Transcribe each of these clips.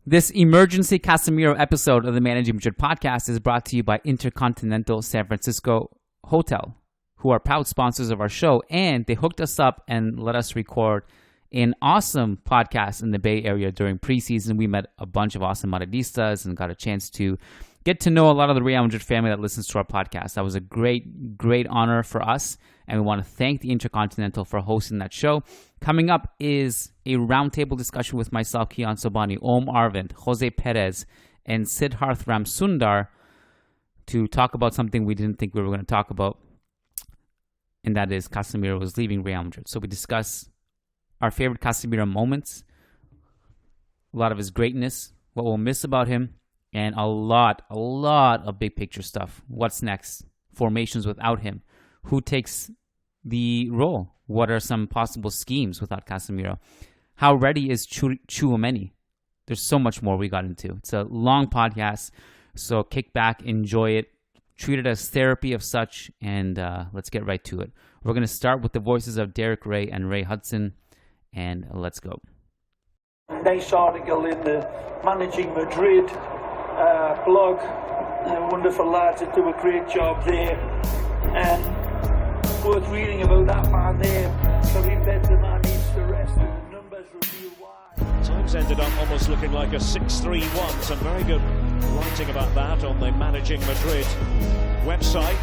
This emergency Casemiro episode of the Managing Madrid Podcast is brought to you by Intercontinental San Francisco Hotel, who are proud sponsors of our show, and they hooked us up and let us record an awesome podcast in the Bay Area during preseason. We met a bunch of awesome Madridistas and got a chance to get to know a lot of the Real Madrid family that listens to our podcast. That was a great honor for us, and we want to thank the Intercontinental for hosting that show. Coming up is a roundtable discussion with myself, Kiyan Sobhani, Arvind, Jose Perez, and Siddharth Ramsundar to talk about something we didn't think we were going to talk about, and that is Casemiro was leaving Real Madrid. So we discuss our favorite Casemiro moments, a lot of his greatness, what we'll miss about him, and a lot of big picture stuff. What's next? Formations without him. Who takes the role? What are some possible schemes without Casemiro? How ready is Tchouameni? There's so much more we got into. It's a long podcast, so kick back, enjoy it, treat it as therapy of such, and let's get right to it. We're going to start with the voices of Derek Ray and Ray Hudson, and let's go. Nice article in the Managing Madrid blog. Wonderful lads that do a great job there, and worth reading about that man there. Very better man needs the rest, and the numbers reveal why. Times ended up almost looking like a 6-3-1. Some very good writing about that on the Managing Madrid website.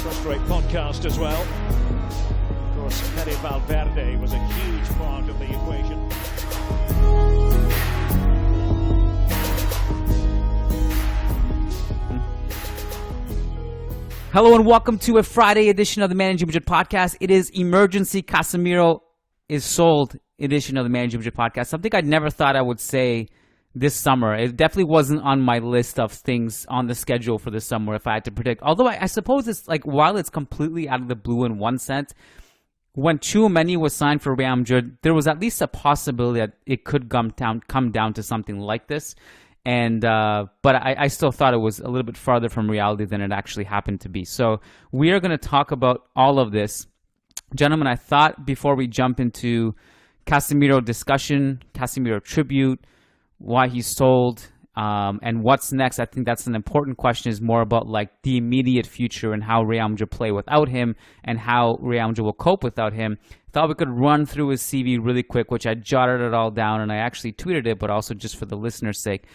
First-rate podcast as well. Of course, Perez Valverde was a huge part of the equation. Hello and welcome to a Friday edition of the Managing Madrid Podcast. It is Emergency Casemiro is Sold edition of the Managing Madrid Podcast. Something I never thought I would say this summer. It definitely wasn't on my list of things on the schedule for this summer if I had to predict. Although I suppose it's like, while it's completely out of the blue in one sense, when Tchouameni was signed for Real Madrid, there was at least a possibility that it could come down to something like this. And but I still thought it was a little bit farther from reality than it actually happened to be. So we are going to talk about all of this. Gentlemen, I thought before we jump into Casemiro discussion, Casemiro tribute, why he's sold, and what's next, I think that's an important question, is more about like the immediate future and how Real Madrid play without him and how Real Madrid will cope without him. Thought we could run through his CV really quick, which I jotted it all down and I actually tweeted it, but also just for the listener's sake.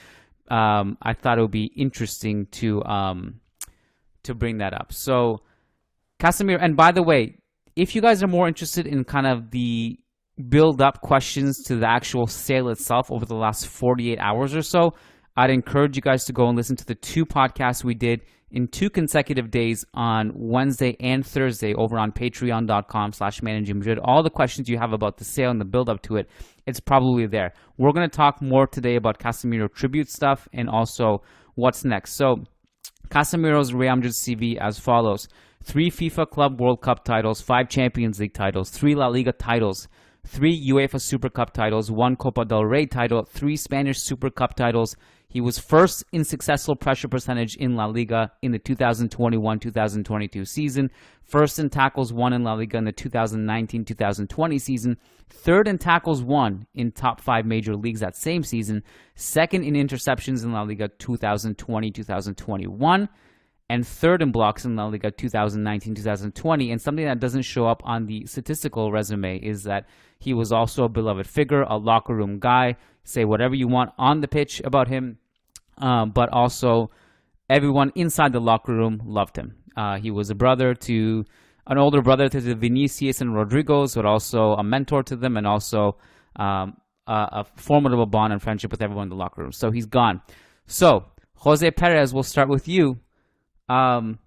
I thought it would be interesting to bring that up. So Casemiro, and by the way, if you guys are more interested in kind of the build-up questions to the actual sale itself over the last 48 hours or so, I'd encourage you guys to go and listen to the two podcasts we did in 2 consecutive days on Wednesday and Thursday over on patreon.com/Managing Madrid. All the questions you have about the sale and the build-up to it, it's probably there. We're going to talk more today about Casemiro tribute stuff and also what's next. So Casemiro's Real Madrid CV as follows: 3 FIFA Club World Cup titles, 5 Champions League titles, 3 La Liga titles, 3 UEFA Super Cup titles, 1 Copa del Rey title, 3 Spanish Super Cup titles. He was first in successful pressure percentage in La Liga in the 2021-2022 season, first in tackles won in La Liga in the 2019-2020 season, third in tackles won in top 5 major leagues that same season, second in interceptions in La Liga 2020-2021, and third in blocks in La Liga 2019-2020. And something that doesn't show up on the statistical resume is that he was also a beloved figure, a locker room guy. Say whatever you want on the pitch about him, but also everyone inside the locker room loved him. He was an older brother to the Vinicius and Rodrigos, but also a mentor to them, and also a formidable bond and friendship with everyone in the locker room. So he's gone. So Jose Perez, we'll start with you. How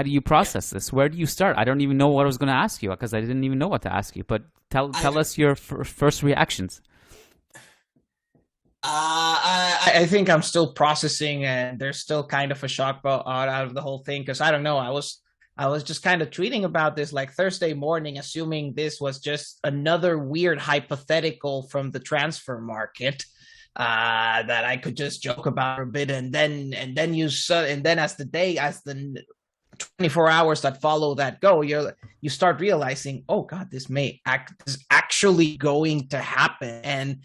do you process this? Where do you start? I don't even know what I was going to ask you because I didn't even know what to ask you. But tell us your first reactions. I think I'm still processing, and there's still kind of a shock out of the whole thing because I don't know. I was just kind of tweeting about this like Thursday morning, assuming this was just another weird hypothetical from the transfer market. That I could just joke about a bit, and then as the 24 hours that follow that go, you start realizing, oh God, this actually going to happen.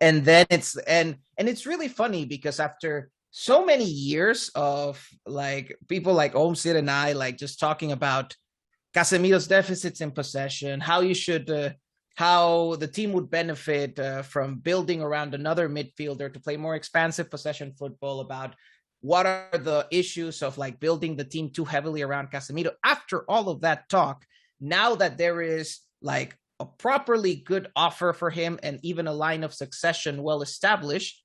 And then it's really funny because after so many years of like people like Sid and I like just talking about Casemiro's deficits in possession, how the team would benefit from building around another midfielder to play more expansive possession football, about what are the issues of like building the team too heavily around Casemiro. After all of that talk, now that there is like a properly good offer for him and even a line of succession well established,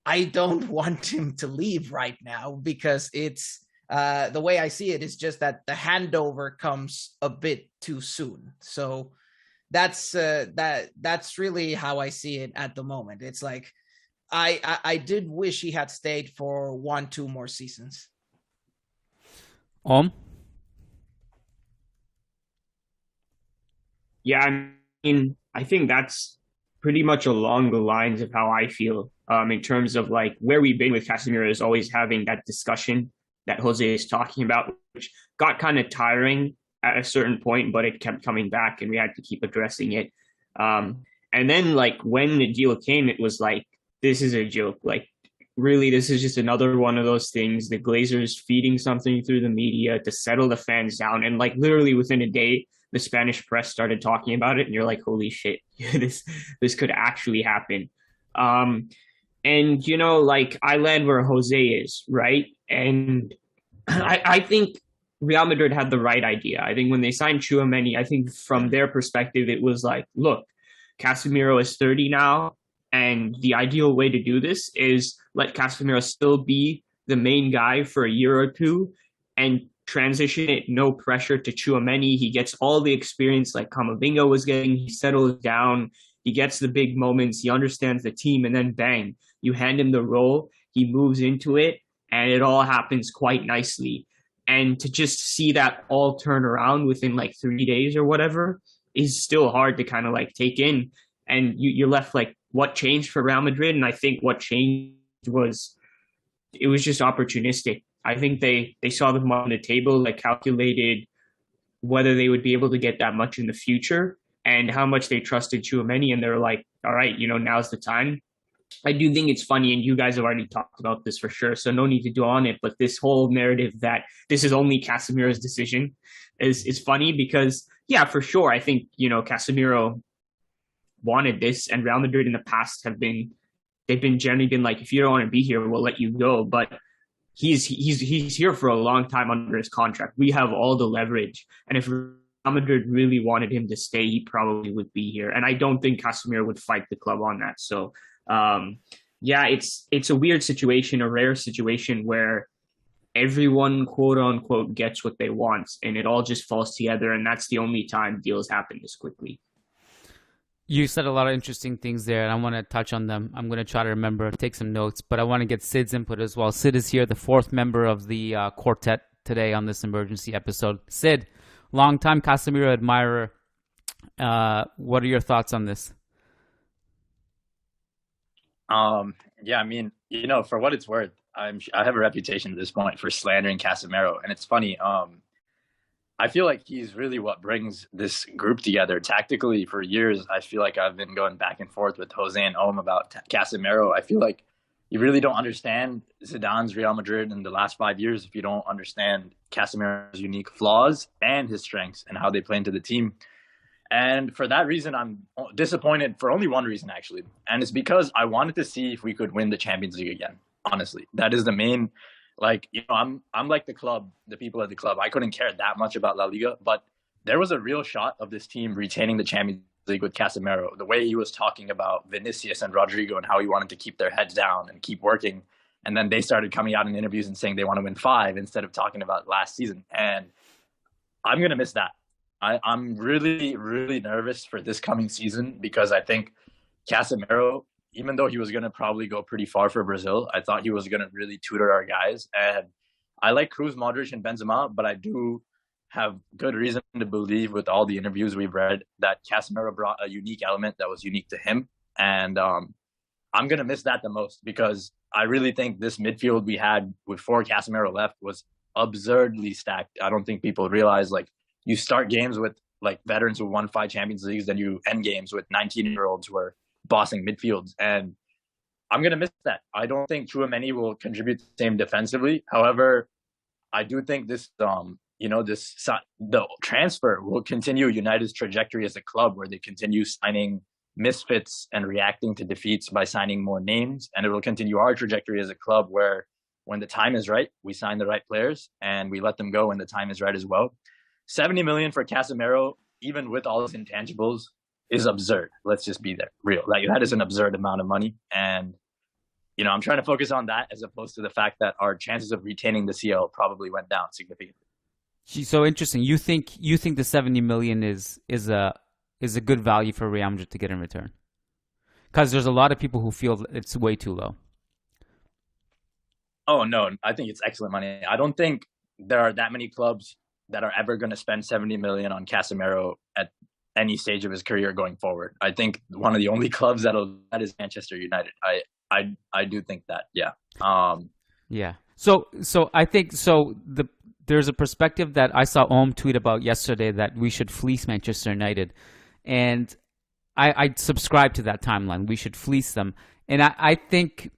I don't want him to leave right now, because it's the way I see it is just that the handover comes a bit too soon. So that's really how I see it at the moment. It's like I did wish he had stayed for 1-2 more seasons. Yeah, I mean, I think that's pretty much along the lines of how I feel, in terms of like where we've been with Casemiro is always having that discussion that Jose is talking about, which got kind of tiring at a certain point, but it kept coming back and we had to keep addressing it. And then like when the deal came, it was like, this is a joke. Like, really, this is just another one of those things. The Glazers feeding something through the media to settle the fans down. And like literally within a day, the Spanish press started talking about it, and you're like, holy shit, this could actually happen. And you know, like I land where Jose is, right? And I think Real Madrid had the right idea. I think when they signed Tchouameni, I think from their perspective, it was like, look, Casemiro is 30 now. And the ideal way to do this is let Casemiro still be the main guy for a year or two and transition it, no pressure, to Tchouameni. He gets all the experience like Camavinga was getting. He settles down. He gets the big moments. He understands the team. And then bang, you hand him the role. He moves into it. And it all happens quite nicely. And to just see that all turn around within like 3 days or whatever is still hard to kind of like take in. And you're left like, what changed for Real Madrid? And I think what changed was it was just opportunistic. I think they saw them on the table, like calculated whether they would be able to get that much in the future and how much they trusted Tchouameni. And they're like, all right, you know, now's the time. I do think it's funny, and you guys have already talked about this for sure, so no need to dwell on it. But this whole narrative that this is only Casemiro's decision is funny because, yeah, for sure, I think, you know, Casemiro wanted this, and Real Madrid in the past they've generally been like, if you don't want to be here, we'll let you go. But he's here for a long time under his contract. We have all the leverage, and if Real Madrid really wanted him to stay, he probably would be here. And I don't think Casemiro would fight the club on that. So yeah, it's a weird situation, a rare situation where everyone, quote unquote, gets what they want, and it all just falls together. And that's the only time deals happen this quickly. You said a lot of interesting things there, and I want to touch on them. I'm going to try to remember, take some notes, but I want to get Sid's input as well. Sid is here, the fourth member of the quartet today on this emergency episode. Sid, longtime Casemiro admirer. What are your thoughts on this? Yeah, I mean, you know, for what it's worth, I have a reputation at this point for slandering Casemiro, and it's funny. I feel like he's really what brings this group together. Tactically, for years, I feel like I've been going back and forth with Jose and Ohm about Casemiro. I feel like you really don't understand Zidane's Real Madrid in the last 5 years if you don't understand Casemiro's unique flaws and his strengths and how they play into the team. And for that reason, I'm disappointed for only one reason, actually. And it's because I wanted to see if we could win the Champions League again. Honestly, that is the main, like, you know, I'm like the club, the people at the club. I couldn't care that much about La Liga, but there was a real shot of this team retaining the Champions League with Casemiro. The way he was talking about Vinicius and Rodrigo and how he wanted to keep their heads down and keep working. And then they started coming out in interviews and saying they want to win 5 instead of talking about last season. And I'm going to miss that. I'm really, really nervous for this coming season because I think Casemiro, even though he was going to probably go pretty far for Brazil, I thought he was going to really tutor our guys. And I like Kroos, Modric, and Benzema, but I do have good reason to believe with all the interviews we've read that Casemiro brought a unique element that was unique to him. And I'm going to miss that the most because I really think this midfield we had before Casemiro left was absurdly stacked. I don't think people realize, like, you start games with like veterans who won 5 Champions Leagues than you end games with 19-year-olds who are bossing midfields. And I'm going to miss that. I don't think Tchouameni will contribute the same defensively. However, I do think the transfer will continue United's trajectory as a club, where they continue signing misfits and reacting to defeats by signing more names. And it will continue our trajectory as a club, where when the time is right, we sign the right players and we let them go when the time is right as well. 70 million for Casemiro, even with all his intangibles, is absurd. Let's just be real. Like, that is an absurd amount of money. And, I'm trying to focus on that as opposed to the fact that our chances of retaining the CL probably went down significantly. So interesting. You think the 70 million is a good value for Real Madrid to get in return? Because there's a lot of people who feel it's way too low. Oh, no. I think it's excellent money. I don't think there are that many clubs that are ever going to spend 70 million on Casemiro at any stage of his career going forward. I think one of the only clubs that is Manchester United. I do think that. Yeah. Yeah. So I think there's a perspective that I saw Om tweet about yesterday that we should fleece Manchester United, and I subscribe to that timeline. We should fleece them, and I think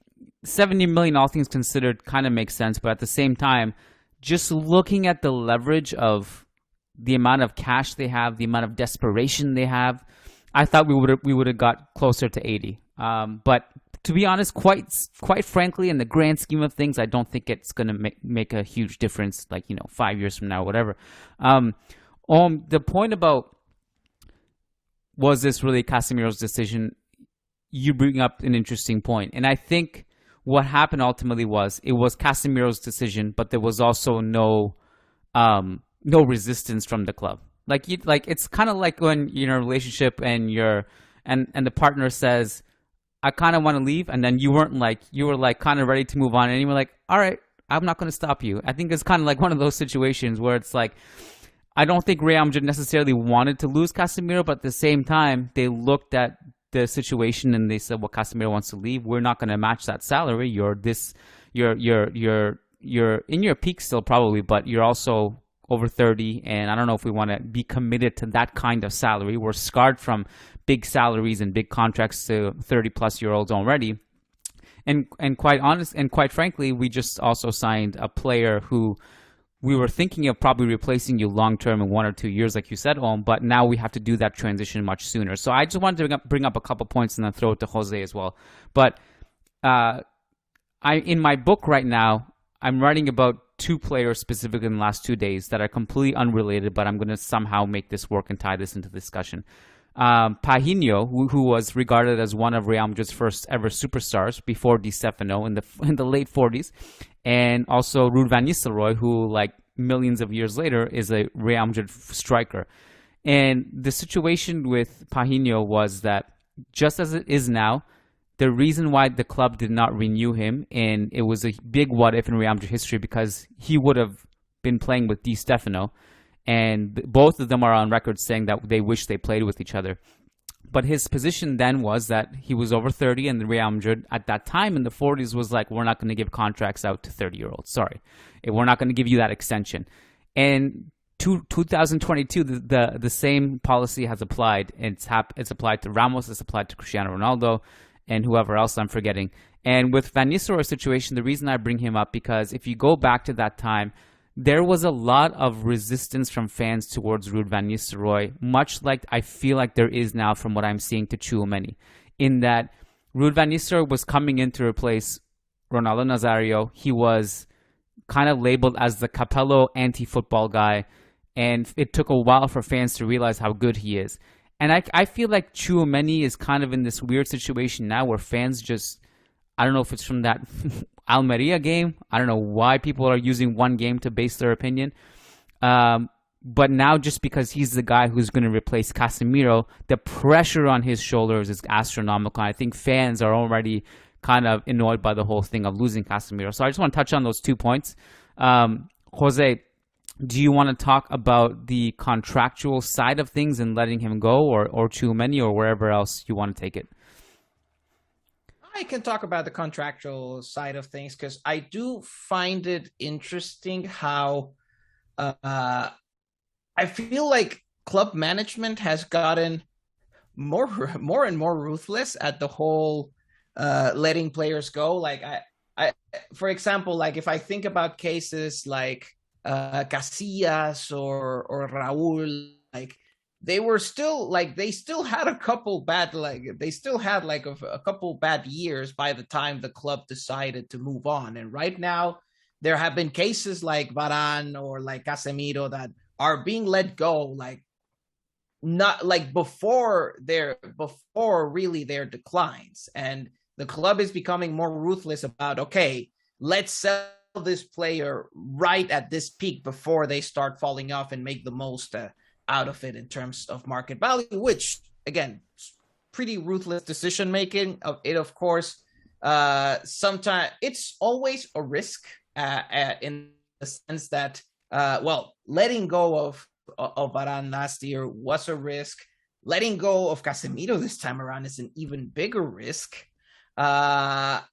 70 million, all things considered, kind of makes sense. But at the same time, just looking at the leverage of the amount of cash they have, the amount of desperation they have, I thought we would have got closer to 80. But to be honest, quite frankly, in the grand scheme of things, I don't think it's going to make a huge difference, 5 years from now, whatever. The point about, was this really Casemiro's decision? You bring up an interesting point. And I think what happened ultimately was, it was Casemiro's decision, but there was also no resistance from the club. It's kind of like when you're in a relationship and and the partner says, I kind of want to leave, and then you were kind of ready to move on, and you were like, all right, I'm not going to stop you. I think it's kind of like one of those situations where it's like, I don't think Real Madrid necessarily wanted to lose Casemiro, but at the same time, they looked at the situation and they said, well, Casemiro wants to leave. We're not going to match that salary. You're in your peak still probably, but you're also over 30, and I don't know if we want to be committed to that kind of salary. We're scarred from big salaries and big contracts to 30-plus-year-olds already. And quite frankly, we just also signed a player who we were thinking of probably replacing you long-term in 1 or 2 years, like you said, Om, but now we have to do that transition much sooner. So I just wanted to bring up a couple points and then throw it to Jose as well. But in my book right now, I'm writing about 2 players specifically in the last 2 days that are completely unrelated, but I'm going to somehow make this work and tie this into the discussion. Paulinho, who was regarded as one of Real Madrid's first ever superstars before Di Stefano in the late 40s, and also Ruud van Nistelrooy, who millions of years later is a Real Madrid striker. And the situation with Paulinho was that, just as it is now, the reason why the club did not renew him, and it was a big what if in Real Madrid history, because he would have been playing with Di Stefano, and both of them are on record saying that they wish they played with each other. But his position then was that he was over 30, and the Real Madrid at that time in the 40s was like, we're not going to give contracts out to 30-year-olds. Sorry. We're not going to give you that extension. And 2022, the same policy has applied. It's applied to Ramos, it's applied to Cristiano Ronaldo, and whoever else I'm forgetting. And with Van Nistelrooy's situation, the reason I bring him up, because if you go back to that time, there was a lot of resistance from fans towards Ruud van Nistelrooy, much like I feel like there is now from what I'm seeing to Tchouameni, in that Ruud van Nistelrooy was coming in to replace Ronaldo Nazario. He was kind of labeled as the Capello anti-football guy, and it took a while for fans to realize how good he is. And I feel like Tchouameni is kind of in this weird situation now where fans just, I don't know if it's from that Almeria game. I don't know why people are using one game to base their opinion. But now, just because he's the guy who's going to replace Casemiro, the pressure on his shoulders is astronomical. I think fans are already kind of annoyed by the whole thing of losing Casemiro. So I just want to touch on those 2 points. Jose, do you want to talk about the contractual side of things and letting him go, or Tchouameni, or wherever else you want to take it? I can talk about the contractual side of things, because I do find it interesting how I feel like club management has gotten more and more ruthless at the whole letting players go. Like I, for example, like if I think about cases like Casillas or Raúl, like they were still like they still had a couple bad a couple bad years by the time the club decided to move on. And right now there have been cases like Varane or like Casemiro that are being let go, like not like before really their declines, and the club is becoming more ruthless about, okay, let's sell this player right at this peak before they start falling off and make the most out of it in terms of market value, which again, pretty ruthless decision making. Of course, sometimes it's always a risk in the sense that letting go of Varane last year was a risk. Letting go of Casemiro this time around is an even bigger risk. But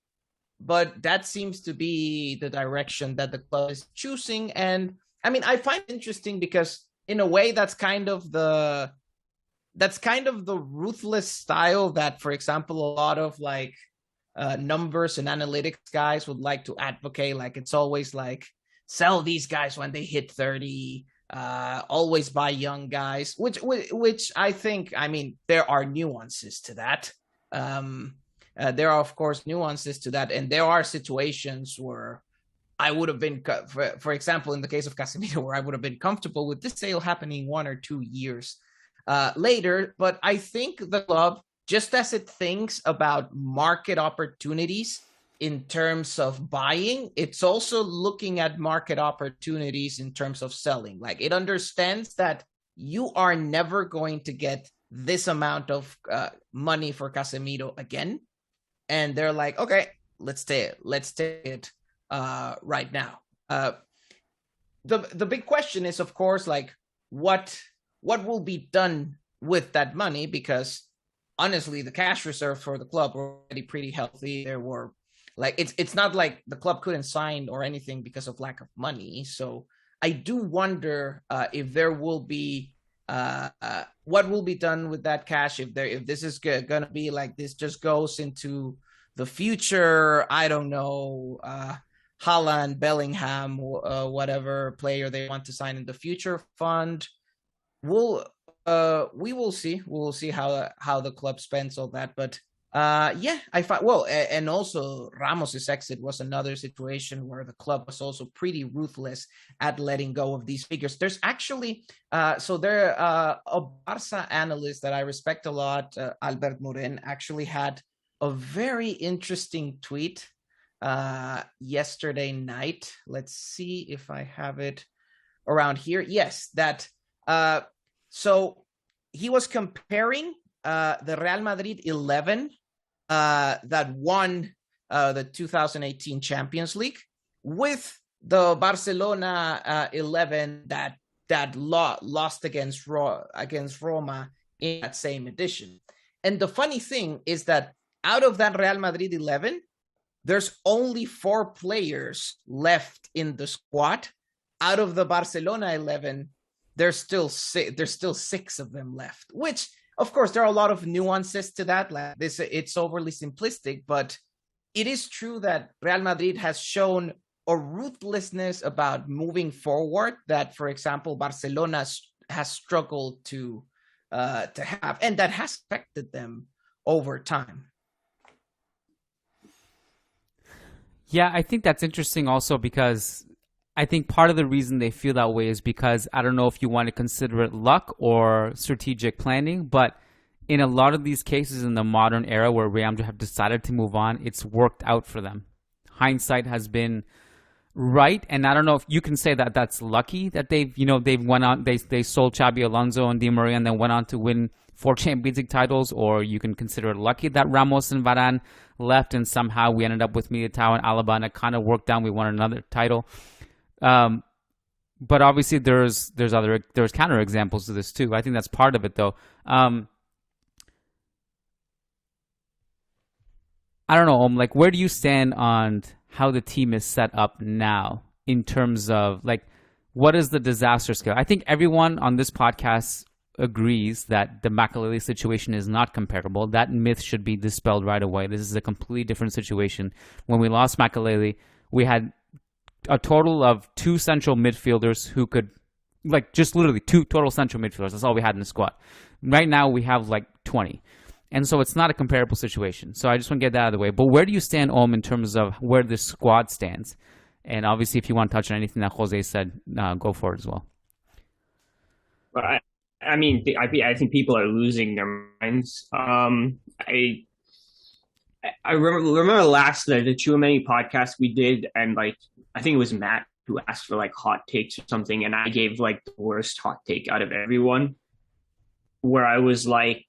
that seems to be the direction that the club is choosing. And I mean, I find it interesting because in a way that's kind of the ruthless style that, for example, a lot of like numbers and analytics guys would like to advocate. Like it's always like sell these guys when they hit 30, always buy young guys, which I think, I mean, there are nuances to that. There are, of course, nuances to that. And there are situations where I would have been, for example, in the case of Casemiro, where I would have been comfortable with this sale happening 1 or 2 years later. But I think the club, just as it thinks about market opportunities in terms of buying, it's also looking at market opportunities in terms of selling. Like it understands that you are never going to get this amount of money for Casemiro again. And they're like, okay, let's take it right now. The big question is, of course, like what will be done with that money? Because honestly, the cash reserve for the club were already pretty healthy. There were like, it's not like the club couldn't sign or anything because of lack of money. So I do wonder if there will be what will be done with that cash, if this is going to be like this just goes into the future, I don't know, Haaland, Bellingham, whatever player they want to sign in the future fund. We will see. We'll see how the club spends all that. But I find, and also Ramos's exit was another situation where the club was also pretty ruthless at letting go of these figures. There's actually a Barca analyst that I respect a lot, Albert Moren, actually had a very interesting tweet yesterday night. Let's see if I have it around here. Yes, that so he was comparing the Real Madrid 11 that won the 2018 Champions League with the Barcelona 11 that lost against Roma in that same edition. And the funny thing is that out of that Real Madrid 11, there's only 4 players left in the squad. Out of the Barcelona 11, there's still 6 of them left, which, of course, there are a lot of nuances to that. Like this, it's overly simplistic, but it is true that Real Madrid has shown a ruthlessness about moving forward that, for example, Barcelona has struggled to have, and that has affected them over time. Yeah, I think that's interesting also because I think part of the reason they feel that way is because I don't know if you want to consider it luck or strategic planning, but in a lot of these cases in the modern era where Real Madrid have decided to move on, it's worked out for them. Hindsight has been right, and I don't know if you can say that that's lucky that they've went on, they sold Xabi Alonso and Di Maria and then went on to win 4 Champions League titles, or you can consider it lucky that Ramos and Varane left and somehow we ended up with Militao and Alaba and it kind of worked out. We won another title. But obviously there's counter examples to this too. I think that's part of it though. I don't know, like where do you stand on how the team is set up now in terms of like what is the disaster scale? I think everyone on this podcast agrees that the Makelele situation is not comparable, that myth should be dispelled right away. This is a completely different situation. When we lost Makelele, we had a total of 2 central midfielders who could, like, just literally 2 total central midfielders. That's all we had in the squad. Right now, we have like 20. And so it's not a comparable situation. So I just want to get that out of the way. But where do you stand, Om, in terms of where this squad stands? And obviously, if you want to touch on anything that Jose said, go for it as well. But I mean, I think people are losing their minds. I remember last the Tchouameni podcast we did, and like I think it was Matt who asked for like hot takes or something, and I gave like the worst hot take out of everyone, where I was like,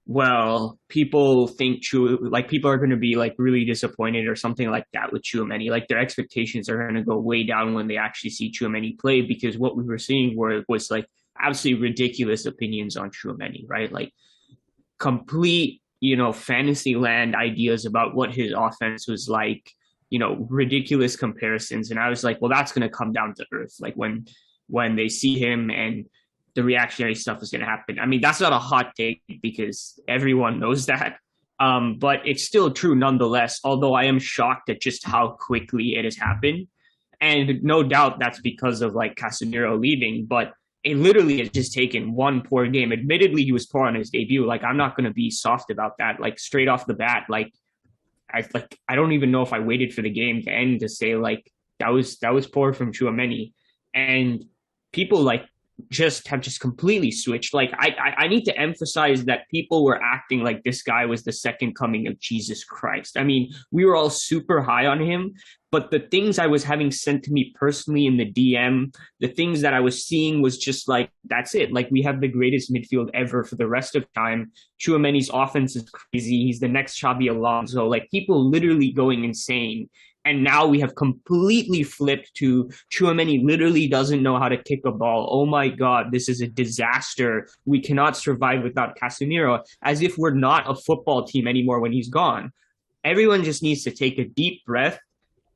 well, people think people are going to be like really disappointed or something like that with Tchouameni. Like their expectations are going to go way down when they actually see Tchouameni play, because what we were seeing was like absolutely ridiculous opinions on Tchouameni, right? Like complete, fantasy land ideas about what his offense was like, ridiculous comparisons. And I was like, well, that's going to come down to earth. Like when they see him and the reactionary stuff is going to happen. I mean, that's not a hot take because everyone knows that. But it's still true nonetheless, although I am shocked at just how quickly it has happened. And no doubt that's because of like Casemiro leaving, but it literally has just taken one poor game. Admittedly, he was poor on his debut. Like, I'm not going to be soft about that. Like, straight off the bat, I don't even know if I waited for the game to end to say like that was poor from Tchouameni. And people have completely switched. Like I need to emphasize that people were acting like this guy was the second coming of Jesus Christ. I mean, we were all super high on him, but the things I was having sent to me personally in the DM, the things that I was seeing was just like, that's it. Like, we have the greatest midfield ever for the rest of time. Tchouameni's offense is crazy. He's the next Xabi Alonso. Like, people literally going insane. And now we have completely flipped to Tchouameni literally doesn't know how to kick a ball. Oh my God, this is a disaster. We cannot survive without Casemiro, as if we're not a football team anymore when he's gone. Everyone just needs to take a deep breath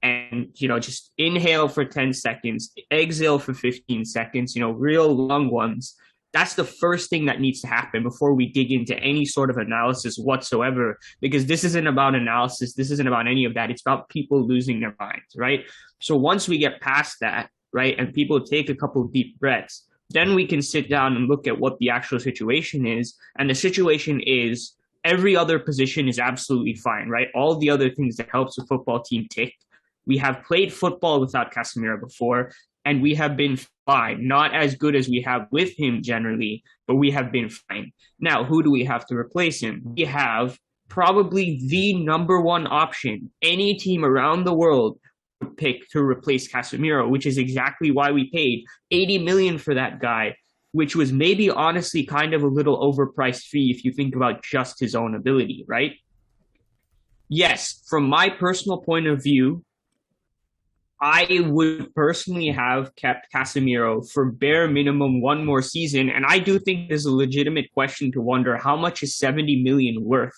and, just inhale for 10 seconds, exhale for 15 seconds, real long ones. That's the first thing that needs to happen before we dig into any sort of analysis whatsoever, because this isn't about analysis. This isn't about any of that. It's about people losing their minds, right? So once we get past that, right, and people take a couple of deep breaths, then we can sit down and look at what the actual situation is. And the situation is every other position is absolutely fine, right? All the other things that helps a football team tick. We have played football without Casemiro before, and we have been fine. Not as good as we have with him generally, but we have been fine. Now, who do we have to replace him? We have probably the number one option any team around the world would pick to replace Casemiro, which is exactly why we paid 80 million for that guy, which was maybe honestly kind of a little overpriced fee if you think about just his own ability, right? Yes, from my personal point of view, I would personally have kept Casemiro for bare minimum one more season. And I do think there's a legitimate question to wonder how much is 70 million worth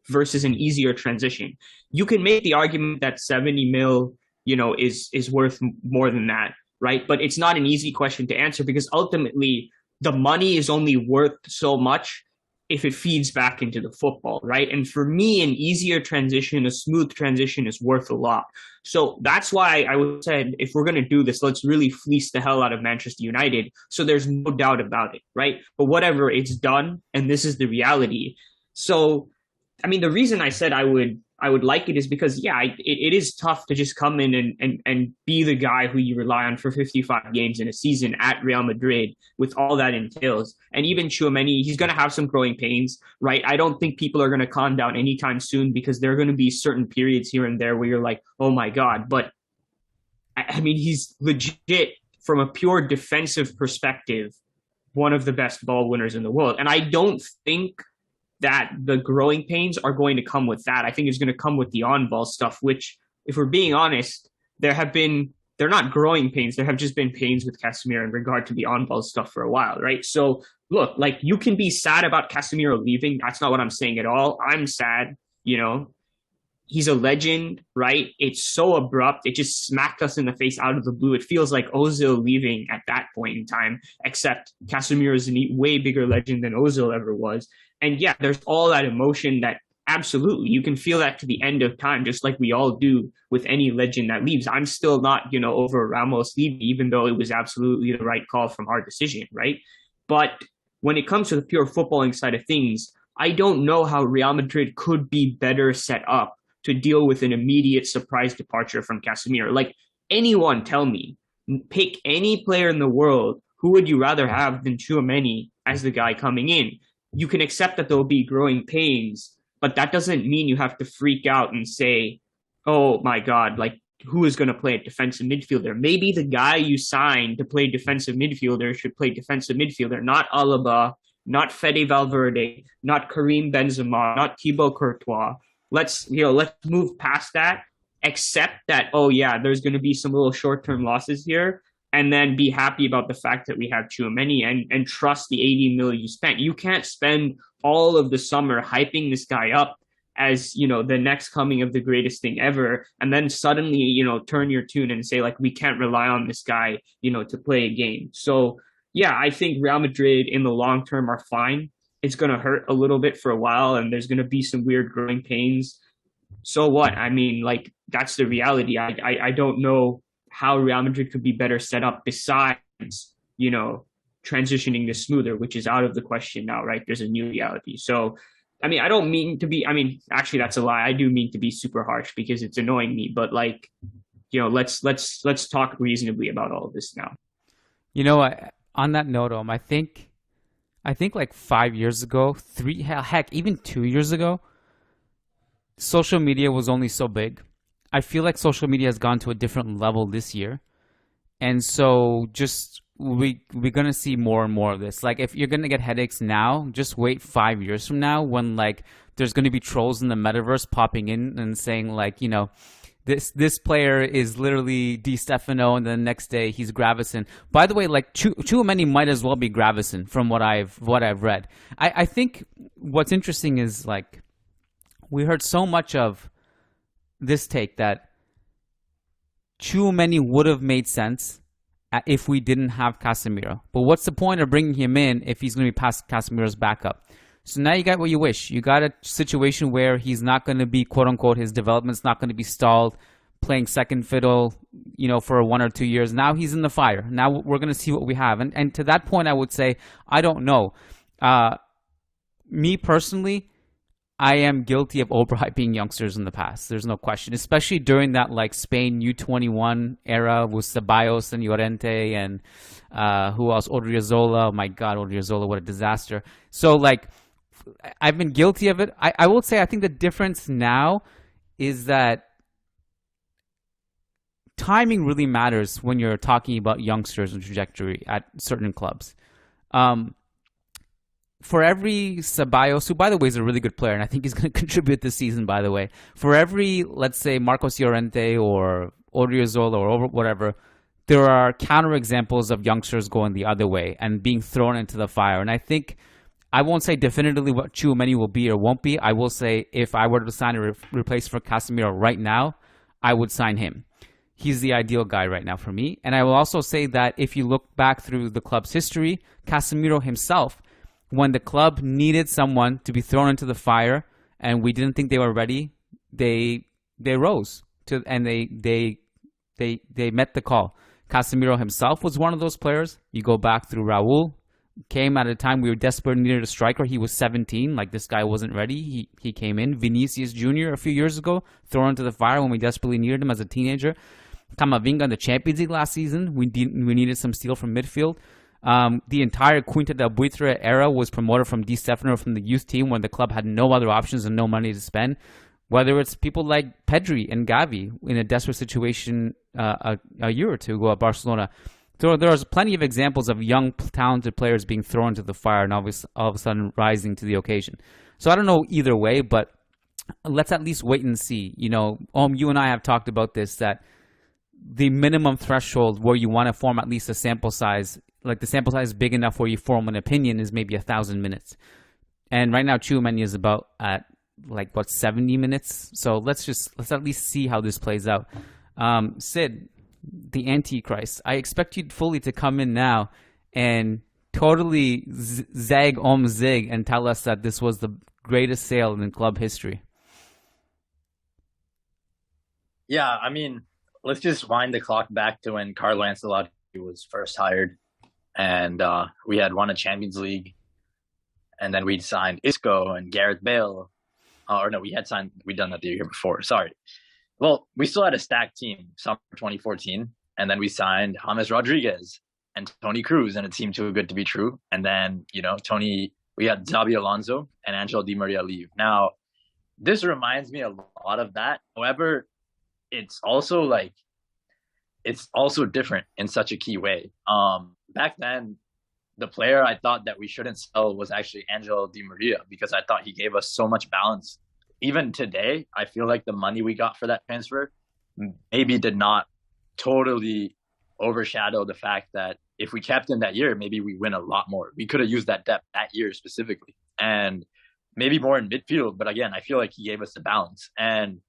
versus an easier transition. You can make the argument that 70 mil, is worth more than that, right? But it's not an easy question to answer because ultimately the money is only worth so much if it feeds back into the football, right? And for me, an easier transition, a smooth transition is worth a lot. So that's why I said, if we're going to do this, let's really fleece the hell out of Manchester United. So there's no doubt about it, right? But whatever, it's done. And this is the reality. So, I mean, the reason I said I would like it is because, it is tough to just come in and be the guy who you rely on for 55 games in a season at Real Madrid with all that entails. And even Tchouameni, he's going to have some growing pains, right? I don't think people are going to calm down anytime soon because there are going to be certain periods here and there where you're like, oh my God. But I mean, he's legit from a pure defensive perspective, one of the best ball winners in the world. And I don't think that the growing pains are going to come with that. I think it's going to come with the on-ball stuff, which, if we're being honest, they're not growing pains. There have just been pains with Casemiro in regard to the on-ball stuff for a while, right? So, look, like, you can be sad about Casemiro leaving. That's not what I'm saying at all. I'm sad, he's a legend, right? It's so abrupt. It just smacked us in the face out of the blue. It feels like Ozil leaving at that point in time, except Casemiro is a way bigger legend than Ozil ever was. And yeah, there's all that emotion that absolutely you can feel that to the end of time, just like we all do with any legend that leaves. I'm still not, over Ramos leaving, even though it was absolutely the right call from our decision, right? But when it comes to the pure footballing side of things, I don't know how Real Madrid could be better set up to deal with an immediate surprise departure from Casemiro. Like, anyone tell me, pick any player in the world, who would you rather have than Tchouameni as the guy coming in? You can accept that there will be growing pains, but that doesn't mean you have to freak out and say, oh my God, like, who is going to play a defensive midfielder? Maybe the guy you signed to play defensive midfielder should play defensive midfielder, not Alaba, not Fede Valverde, not Karim Benzema, not Thibaut Courtois. Let's move past that, accept that, oh yeah, there's going to be some little short-term losses here, and then be happy about the fact that we have Tchouameni and trust the 80 million you spent. You can't spend all of the summer hyping this guy up as, the next coming of the greatest thing ever, and then suddenly, turn your tune and say, like, we can't rely on this guy, to play a game. So yeah, I think Real Madrid in the long term are fine. It's going to hurt a little bit for a while, and there's going to be some weird growing pains. So what? I mean, like, that's the reality. I don't know how Real Madrid could be better set up besides, transitioning this smoother, which is out of the question now, right? There's a new reality. So, I mean, I don't mean to be, actually that's a lie. I do mean to be super harsh because it's annoying me, but like, let's talk reasonably about all of this now. On that note, I think like 5 years ago, even 2 years ago, social media was only so big. I feel like social media has gone to a different level this year. And so we're going to see more and more of this. Like, if you're going to get headaches now, just wait 5 years from now when, like, there's going to be trolls in the metaverse popping in and saying, like, this player is literally Di Stefano, and then the next day he's Gravison. By the way, like, Tchouameni might as well be Gravison from what I've read. I think what's interesting is, like, we heard so much of this take that Tchouameni would have made sense if we didn't have Casemiro. But what's the point of bringing him in if he's going to be past Casemiro's backup? So now you got what you wish. You got a situation where he's not going to be, quote unquote, his development's not going to be stalled, playing second fiddle, for 1 or 2 years. Now he's in the fire. Now we're going to see what we have. And to that point, I would say, I don't know. Me personally, I am guilty of overhyping youngsters in the past. There's no question, especially during that, like, Spain U21 era with Ceballos and Llorente and who else? Odriozola. Oh my God, Odriozola, what a disaster. So, like, I've been guilty of it. I will say I think the difference now is that timing really matters when you're talking about youngsters and trajectory at certain clubs. For every Ceballos, who, by the way, is a really good player, and I think he's going to contribute this season, by the way, for every, let's say, Marcos Llorente or Odriozola or whatever, there are counterexamples of youngsters going the other way and being thrown into the fire. And I think, I won't say definitively what Tchouameni will be or won't be. I will say if I were to sign a replace for Casemiro right now, I would sign him. He's the ideal guy right now for me. And I will also say that if you look back through the club's history, Casemiro himself, when the club needed someone to be thrown into the fire and we didn't think they were ready, they rose to, and they met the call. Casemiro himself was one of those players. You go back through Raul, came at a time we were desperate, needed a striker. He was 17, like, this guy wasn't ready. He came in. Vinicius Jr. a few years ago, thrown into the fire when we desperately needed him as a teenager. Camavinga in the Champions League last season, we needed some steel from midfield. The entire Quinta del Buitre era was promoted from Di Stefano from the youth team when the club had no other options and no money to spend. Whether it's people like Pedri and Gavi in a desperate situation a year or two ago at Barcelona. So there's plenty of examples of young, talented players being thrown into the fire and all of a sudden rising to the occasion. So I don't know either way, but let's at least wait and see. You and I have talked about this, that the minimum threshold where you want to form at least a sample size, like the sample size is big enough where you form an opinion, is maybe 1,000 minutes. And right now, Tchouameni is about at like 70 minutes. So let's at least see how this plays out. Sid, the Antichrist, I expect you fully to come in now and totally zag zig and tell us that this was the greatest sale in club history. Yeah, I mean, let's just wind the clock back to when Carlo Ancelotti was first hired, and we had won a Champions League, and then we'd signed Isco and Gareth Bale. We'd done that the year before. Sorry. Well, we still had a stacked team, summer 2014, and then we signed James Rodriguez and Toni Kroos, and it seemed too good to be true. And then, we had Xabi Alonso and Angel Di Maria leave. Now, this reminds me a lot of that. However, it's also different in such a key way. Back then, the player I thought that we shouldn't sell was actually Angel Di Maria, because I thought he gave us so much balance. Even today, I feel like the money we got for that transfer maybe did not totally overshadow the fact that if we kept him that year, maybe we win a lot more. We could have used that depth that year specifically, and maybe more in midfield. But again, I feel like he gave us the balance. And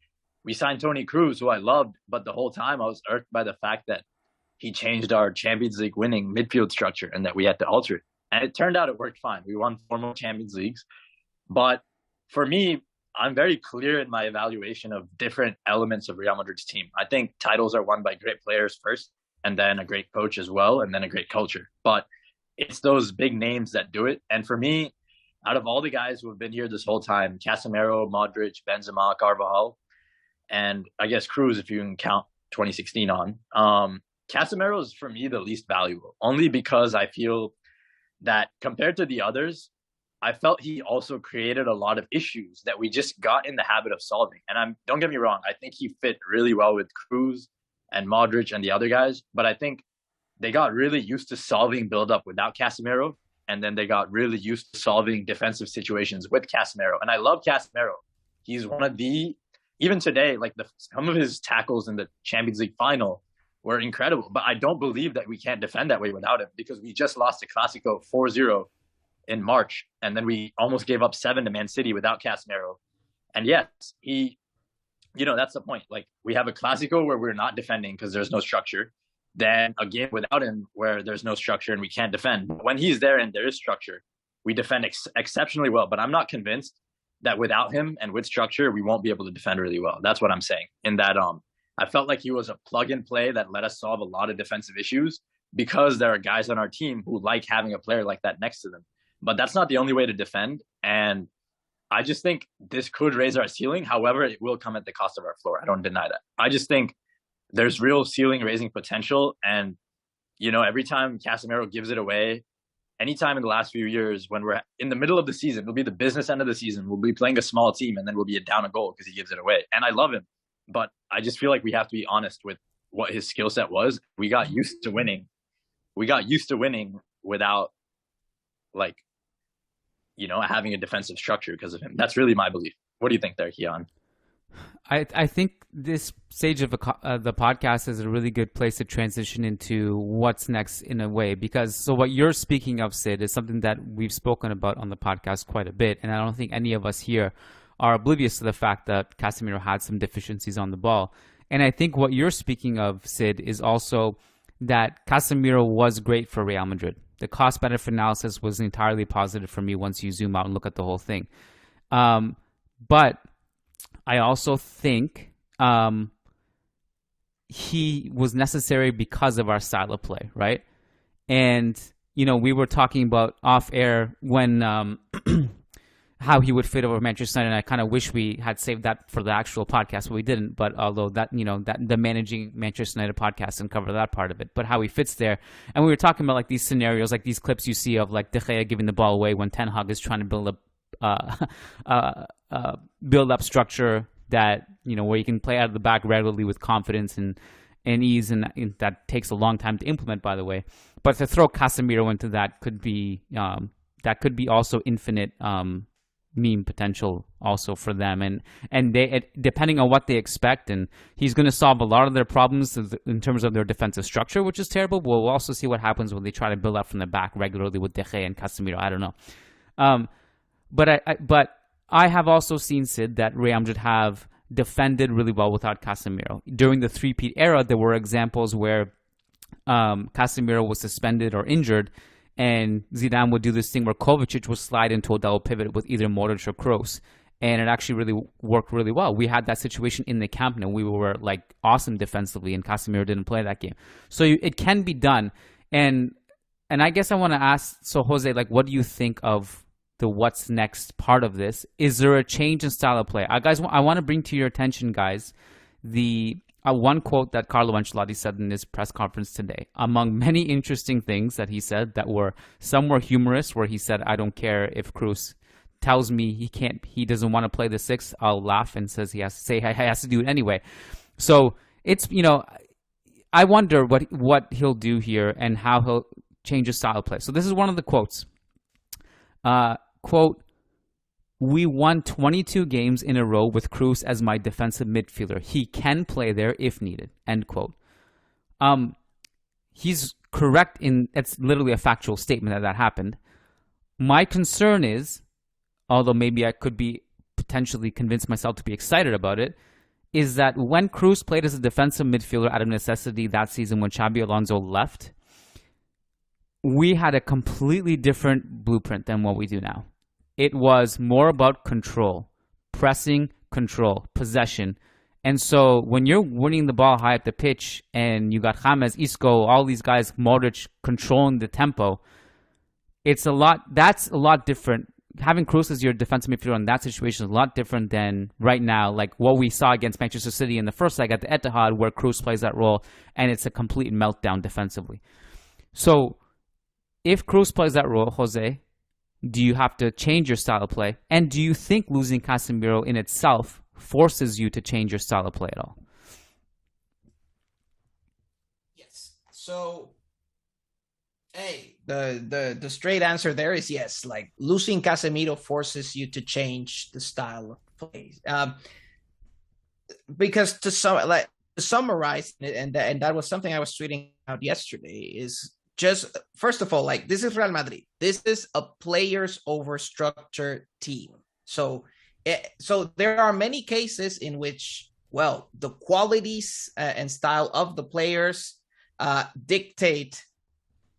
we signed Toni Kroos, who I loved, but the whole time I was irked by the fact that he changed our Champions League winning midfield structure and that we had to alter it. And it turned out it worked fine. We won 4 more Champions Leagues. But for me, I'm very clear in my evaluation of different elements of Real Madrid's team. I think titles are won by great players first, and then a great coach as well, and then a great culture. But it's those big names that do it. And for me, out of all the guys who have been here this whole time, Casemiro, Modric, Benzema, Carvajal, and I guess Kroos, if you can count 2016 on, Casemiro is for me the least valuable, only because I feel that compared to the others, I felt he also created a lot of issues that we just got in the habit of solving. And don't get me wrong, I think he fit really well with Kroos and Modric and the other guys, but I think they got really used to solving build-up without Casemiro, and then they got really used to solving defensive situations with Casemiro. And I love Casemiro. He's one of even today, some of his tackles in the Champions League final were incredible, but I don't believe that we can't defend that way without him, because we just lost to Clásico 4-0 in March, and then we almost gave up 7 to Man City without Casemiro. And yes, that's the point. We have a Clásico where we're not defending because there's no structure. Then a game without him where there's no structure and we can't defend. But when he's there and there is structure, we defend exceptionally well. But I'm not convinced that without him and with structure, we won't be able to defend really well. That's what I'm saying. In that, I felt like he was a plug and play that let us solve a lot of defensive issues, because there are guys on our team who like having a player like that next to them. But that's not the only way to defend. And I just think this could raise our ceiling. However, it will come at the cost of our floor. I don't deny that. I just think there's real ceiling raising potential. And, every time Casemiro gives it away, anytime in the last few years when we're in the middle of the season, it'll be the business end of the season. We'll be playing a small team and then we'll be down a goal because he gives it away. And I love him, but I just feel like we have to be honest with what his skill set was. We got used to winning. Without having a defensive structure because of him. That's really my belief. What do you think there, Kiyan? I think this stage of the podcast is a really good place to transition into what's next in a way, because what you're speaking of, Sid, is something that we've spoken about on the podcast quite a bit, and I don't think any of us here are oblivious to the fact that Casemiro had some deficiencies on the ball. And I think what you're speaking of, Sid, is also that Casemiro was great for Real Madrid. The cost-benefit analysis was entirely positive for me once you zoom out and look at the whole thing. But I also think he was necessary because of our style of play, right? And, we were talking about off-air when how he would fit over Manchester United, and I kind of wish we had saved that for the actual podcast, but we didn't. But although that the Managing Manchester United podcast and cover that part of it, but how he fits there. And we were talking about these scenarios, these clips you see of De Gea giving the ball away when Ten Hag is trying to build up structure that where you can play out of the back regularly with confidence and ease, and that takes a long time to implement, by the way. But to throw Casemiro into that could be also infinite meme potential also for them, and they, depending on what they expect, and he's going to solve a lot of their problems in terms of their defensive structure, which is terrible. But we'll also see what happens when they try to build up from the back regularly with De Gea and Casemiro. I don't know, but I have also seen, Sid, that Real Madrid have defended really well without Casemiro. During the three-peat era, there were examples where Casemiro was suspended or injured, and Zidane would do this thing where Kovacic would slide into a double pivot with either Modric or Kroos, and it actually really worked really well. We had that situation in the Camp Nou. We were like awesome defensively, and Casemiro didn't play that game. So it can be done, and I guess I want to ask, so Jose, like, what do you think of the what's next part of this? Is there a change in style of play? I want to bring to your attention, guys, the one quote that Carlo Ancelotti said in his press conference today. Among many interesting things that he said that were, some were humorous, where he said, "I don't care if Kroos tells me he doesn't want to play the six, I'll laugh," and says he has to do it anyway. So it's, I wonder what he'll do here and how he'll change his style of play. So this is one of the quotes. Quote, "We won 22 games in a row with Kroos as my defensive midfielder. He can play there if needed." End quote. He's correct it's literally a factual statement that happened. My concern is, although maybe I could be potentially convince myself to be excited about it, is that when Kroos played as a defensive midfielder out of necessity that season when Xabi Alonso left, we had a completely different blueprint than what we do now. It was more about control, pressing, control, possession. And so when you're winning the ball high at the pitch and you got James, Isco, all these guys, Modric controlling the tempo, that's a lot different. Having Kroos as your defensive midfielder in that situation is a lot different than right now, like what we saw against Manchester City in the first leg at the Etihad, where Kroos plays that role and it's a complete meltdown defensively. So if Kroos plays that role, Jose, do you have to change your style of play? And do you think losing Casemiro in itself forces you to change your style of play at all? Yes. So, the straight answer there is yes. Like, losing Casemiro forces you to change the style of play. Because to summarize, and that was something I was tweeting out yesterday, is just, first of all, like, this is Real Madrid. This is a players over structure team. So there are many cases in which, well, the qualities and style of the players dictate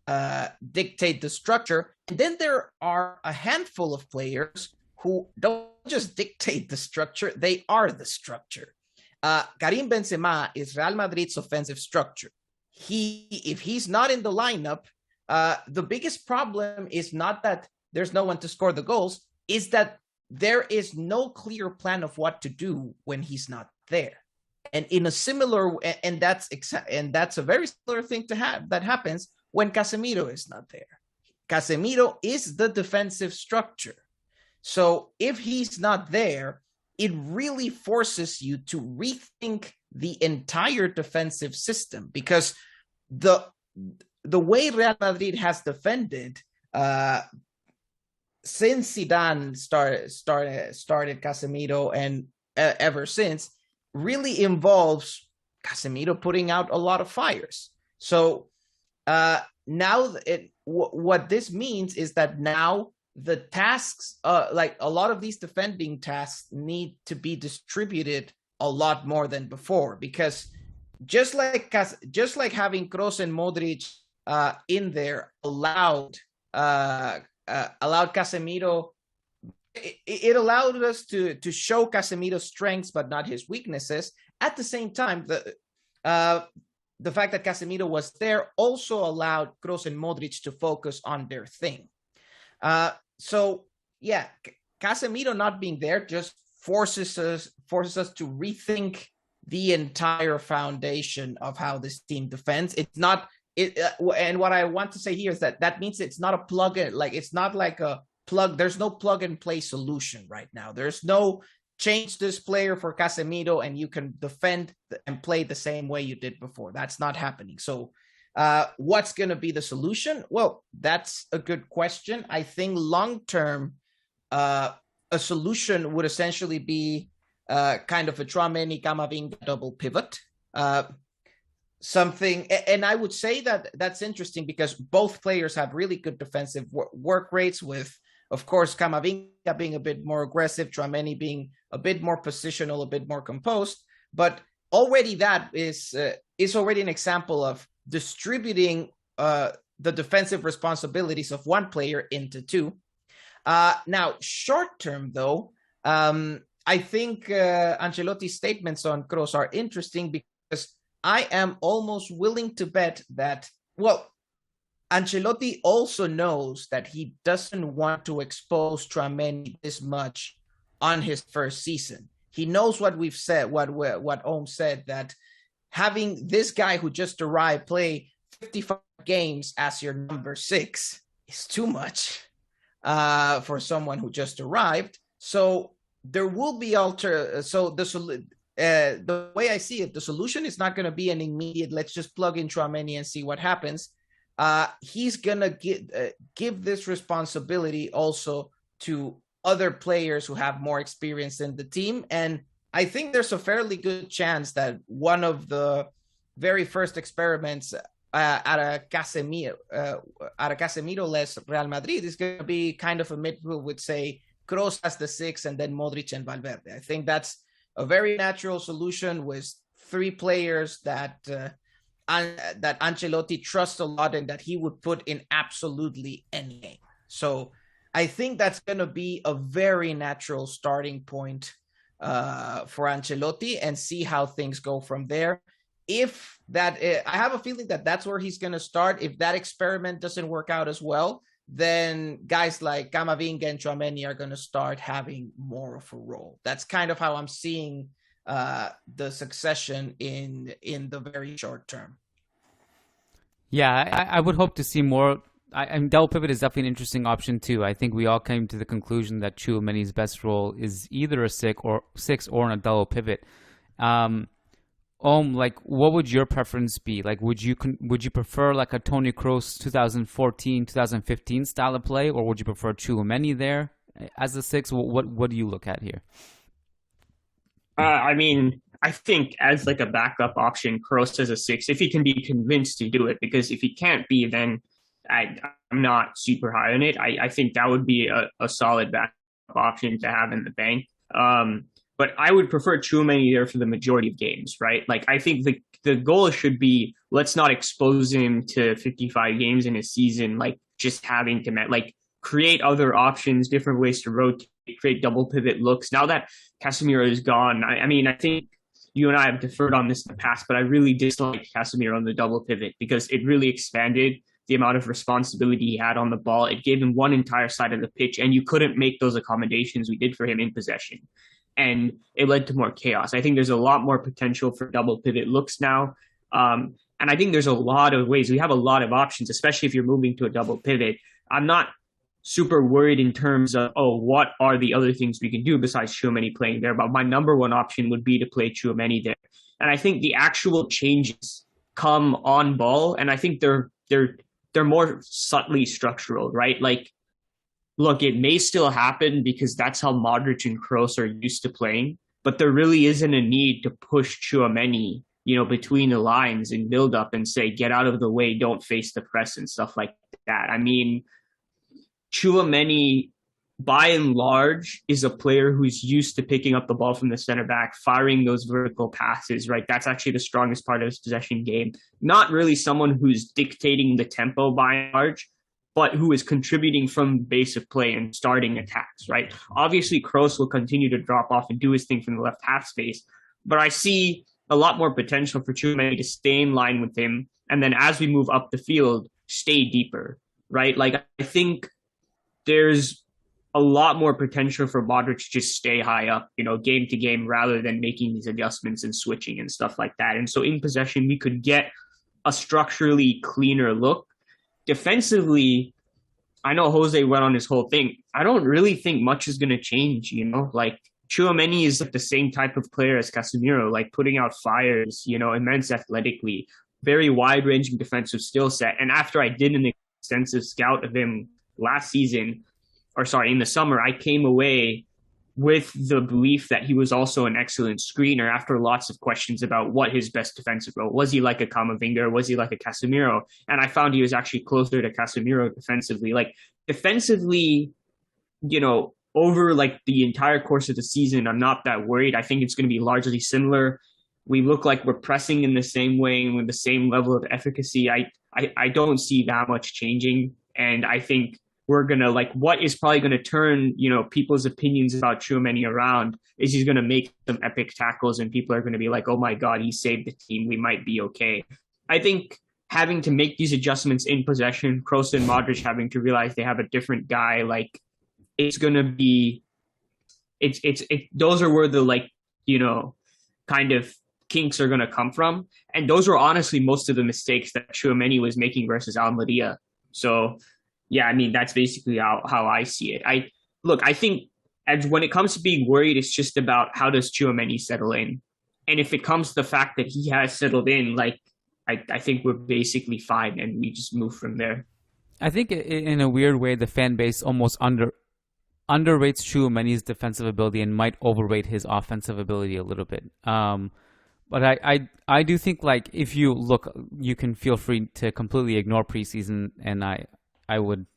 the structure. And then there are a handful of players who don't just dictate the structure, they are the structure. Karim Benzema is Real Madrid's offensive structure. If he's not in the lineup, the biggest problem is not that there's no one to score the goals, is that there is no clear plan of what to do when he's not there. And in a similar, and that's a very similar thing to have that happens when Casemiro is not there. Casemiro is the defensive structure. So if he's not there, it really forces you to rethink the entire defensive system, because the way Real Madrid has defended since Zidane started Casemiro and ever since really involves Casemiro putting out a lot of fires. So now what this means is that now the tasks, like a lot of these defending tasks, need to be distributed a lot more than before, because just like having Kroos and Modric in there allowed Casemiro, it allowed us to show Casemiro's strengths but not his weaknesses. At the same time, the fact that Casemiro was there also allowed Kroos and Modric to focus on their thing. So yeah, Casemiro not being there just forces us to rethink the entire foundation of how this team defends. It's not it, and what I want to say here is that means it's not a plug-in, like it's not like a plug. There's no plug-and-play solution right now. There's no change this player for Casemiro and you can defend and play the same way you did before. That's not happening. So what's going to be the solution? Well, that's a good question. I think long-term, a solution would essentially be kind of a Tchouameni Camavinga double pivot. Something, and I would say that that's interesting because both players have really good defensive work rates with Of course, Camavinga being a bit more aggressive, Tchouameni being a bit more positional, a bit more composed. But already that is already an example of distributing the defensive responsibilities of one player into two. Now, short term, though, I think Ancelotti's statements on Kroos are interesting because I am almost willing to bet that, well, Ancelotti also knows that he doesn't want to expose Tchouameni this much on his first season. He knows what we've said, what Ohm said, that having this guy who just arrived play 55 games as your number 6 is too much for someone who just arrived. So there will be the way I see it, the solution is not going to be an immediate, let's just plug in Tchouameni and see what happens. He's going to give this responsibility also to other players who have more experience in the team. And I think there's a fairly good chance that one of the very first experiments at a Casemiro-less Real Madrid is going to be kind of a midfield with, say, Kroos as the 6 and then Modric and Valverde. I think that's a very natural solution with 3 players that Ancelotti trusts a lot and that he would put in absolutely any game. So I think that's going to be a very natural starting point for Ancelotti, and see how things go from there. If that, I have a feeling that that's where he's going to start. If that experiment doesn't work out as well, then guys like Camavinga and Tchouameni are going to start having more of a role. That's kind of how I'm seeing the succession in the very short term. Yeah, I would hope to see more. And double pivot is definitely an interesting option too. I think we all came to the conclusion that Tchouameni's best role is either a 6 or in a double pivot. Like, what would your preference be? Like, would you prefer like a Toni Kroos 2014, 2015 style of play, or would you prefer Tchouameni there as a 6? What do you look at here? I mean, I think as like a backup option, Kroos as a 6, if he can be convinced to do it, because if he can't be, then I'm not super high on it. I think that would be a solid backup option to have in the bank. But I would prefer Tchouameni there for the majority of games, right? Like, I think the goal should be, let's not expose him to 55 games in a season, like just having to create other options, different ways to rotate, create double pivot looks. Now that Casemiro is gone, I mean, I think you and I have deferred on this in the past, but I really disliked Casemiro on the double pivot because it really expanded the amount of responsibility he had on the ball. It gave him one entire side of the pitch, and you couldn't make those accommodations we did for him in possession. And it led to more chaos. I think there's a lot more potential for double pivot looks now. And I think there's a lot of ways. We have a lot of options, especially if you're moving to a double pivot. I'm not super worried in terms of, what are the other things we can do besides Tchouameni playing there? But my number one option would be to play Tchouameni there. And I think the actual changes come on ball, and I think they're more subtly structural, right? Like, look, it may still happen because that's how Modric and Kroos are used to playing, but there really isn't a need to push Tchouameni, between the lines and build up and say, get out of the way, don't face the press and stuff like that. I mean, Tchouameni, by and large, is a player who's used to picking up the ball from the center back, firing those vertical passes, right? That's actually the strongest part of his possession game. Not really someone who's dictating the tempo by and large, but who is contributing from base of play and starting attacks, right? Obviously, Kroos will continue to drop off and do his thing from the left half space, but I see a lot more potential for Tchouameni to stay in line with him, and then as we move up the field, stay deeper, right? Like, I think there's a lot more potential for Modric to just stay high up, game to game, rather than making these adjustments and switching and stuff like that. And so in possession, we could get a structurally cleaner look. Defensively, I know Jose went on his whole thing. I don't really think much is going to change, Like, Tchouameni is like the same type of player as Casemiro, like putting out fires, immense athletically, very wide-ranging defensive skill set. And after I did an extensive scout of him in the summer, I came away with the belief that he was also an excellent screener after lots of questions about what his best defensive role. Was he like a Camavinga or was he like a Casemiro? And I found he was actually closer to Casemiro defensively. Like, defensively, over like the entire course of the season, I'm not that worried. I think it's going to be largely similar. We look like we're pressing in the same way and with the same level of efficacy. I don't see that much changing. And I think we're going to what is probably going to turn, people's opinions about Tchouameni around is he's going to make some epic tackles and people are going to be like, oh my God, he saved the team. We might be okay. I think having to make these adjustments in possession, Kroos and Modric having to realize they have a different guy, it's going to be, those are where the kind of kinks are going to come from. And those were honestly most of the mistakes that Tchouameni was making versus Almeria. So, yeah, I mean, that's basically how I see it. I think when it comes to being worried, it's just about how does Tchouameni settle in. And if it comes to the fact that he has settled in, I think we're basically fine and we just move from there. I think in a weird way, the fan base almost underrates Tchouameni's defensive ability and might overrate his offensive ability a little bit. But I do think if you look, you can feel free to completely ignore preseason, and I would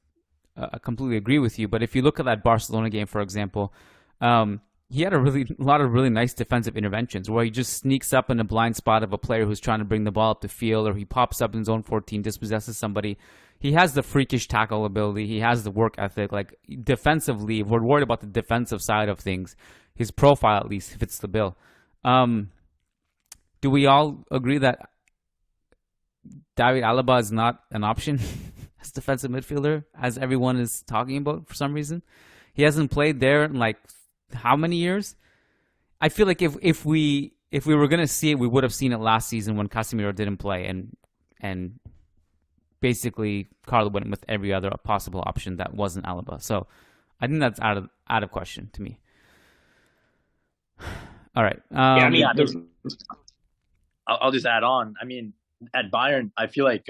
completely agree with you. But if you look at that Barcelona game, for example, he had a lot of really nice defensive interventions where he just sneaks up in a blind spot of a player who's trying to bring the ball up the field, or he pops up in zone 14, dispossesses somebody. He has the freakish tackle ability. He has the work ethic. Defensively, if we're worried about the defensive side of things, his profile at least fits the bill. Do we all agree that David Alaba is not an option as defensive midfielder, as everyone is talking about for some reason? He hasn't played there in how many years? I feel like if we were going to see it, we would have seen it last season when Casemiro didn't play, and basically Carlo went with every other possible option that wasn't Alaba. So I think that's out of question to me. All right. I'll just add on. I mean, at Bayern, I feel like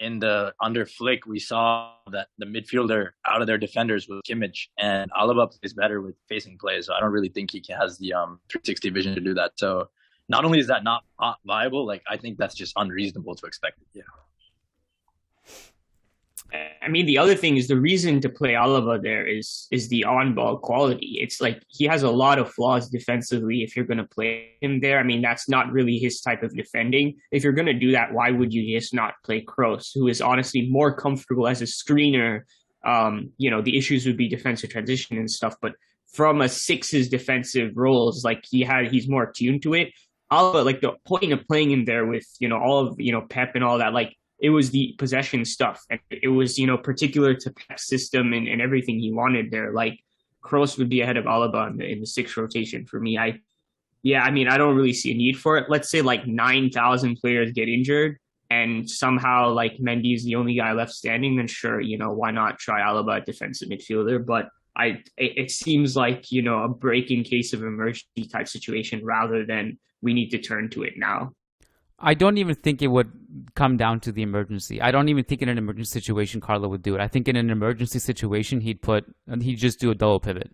under Flick, we saw that the midfielder out of their defenders was Kimmich, and Alaba plays better with facing plays. So I don't really think he has the 360 vision to do that. So not only is that not viable, I think that's just unreasonable to expect. Yeah. I mean, the other thing is the reason to play Alaba there is the on-ball quality. It's he has a lot of flaws defensively if you're going to play him there. I mean, that's not really his type of defending. If you're going to do that, why would you just not play Kroos, who is honestly more comfortable as a screener? The issues would be defensive transition and stuff, but from a six's defensive roles, he's more attuned to it. Alaba, the point of playing him there with, all of, Pep and all that, it was the possession stuff. And it was, particular to Pep's system and everything he wanted there. Kroos would be ahead of Alaba in the sixth rotation for me. I don't really see a need for it. Let's say 9,000 players get injured and somehow Mendy is the only guy left standing, then sure, why not try Alaba at defensive midfielder? But it seems a break in case of emergency type situation rather than we need to turn to it now. I don't even think it would come down to the emergency. I don't even think in an emergency situation Carlo would do it. I think in an emergency situation he'd just do a double pivot.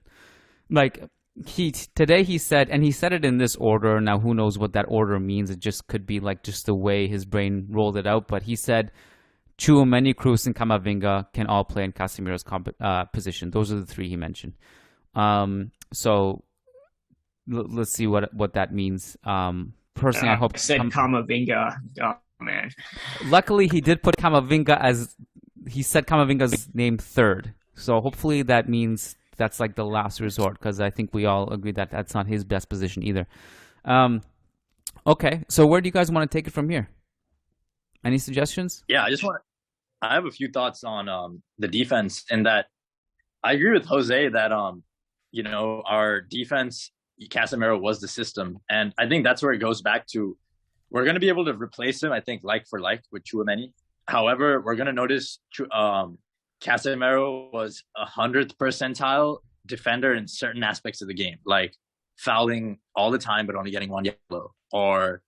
Today he said, and he said it in this order. Now who knows what that order means? It just could be just the way his brain rolled it out. But he said Tchouameni, Kroos, and Camavinga can all play in Casemiro's position. Those are the three he mentioned. So let's see what that means. Personally, I hope I said Camavinga. Oh man! Luckily, he did put Camavinga's name third. So hopefully that means that's the last resort, because I think we all agree that that's not his best position either. Okay, so where do you guys want to take it from here? Any suggestions? Yeah, I have a few thoughts on the defense, and that I agree with Jose that our defense, Casemiro was the system. And I think that's where it goes back to, we're going to be able to replace him, I think, for with Tchouameni. However, we're going to notice Casemiro was 100th percentile defender in certain aspects of the game, fouling all the time but only getting one yellow, or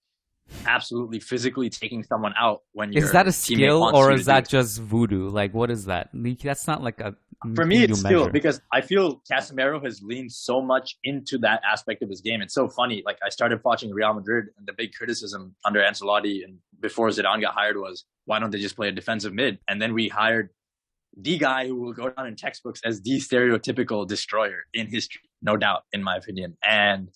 absolutely physically taking someone out when you're. Is that a skill or is that just voodoo? What is that? That's not a. For me, it's skill, because I feel Casemiro has leaned so much into that aspect of his game. It's so funny. I started watching Real Madrid, and the big criticism under Ancelotti and before Zidane got hired was, why don't they just play a defensive mid? And then we hired the guy who will go down in textbooks as the stereotypical destroyer in history, no doubt, in my opinion. And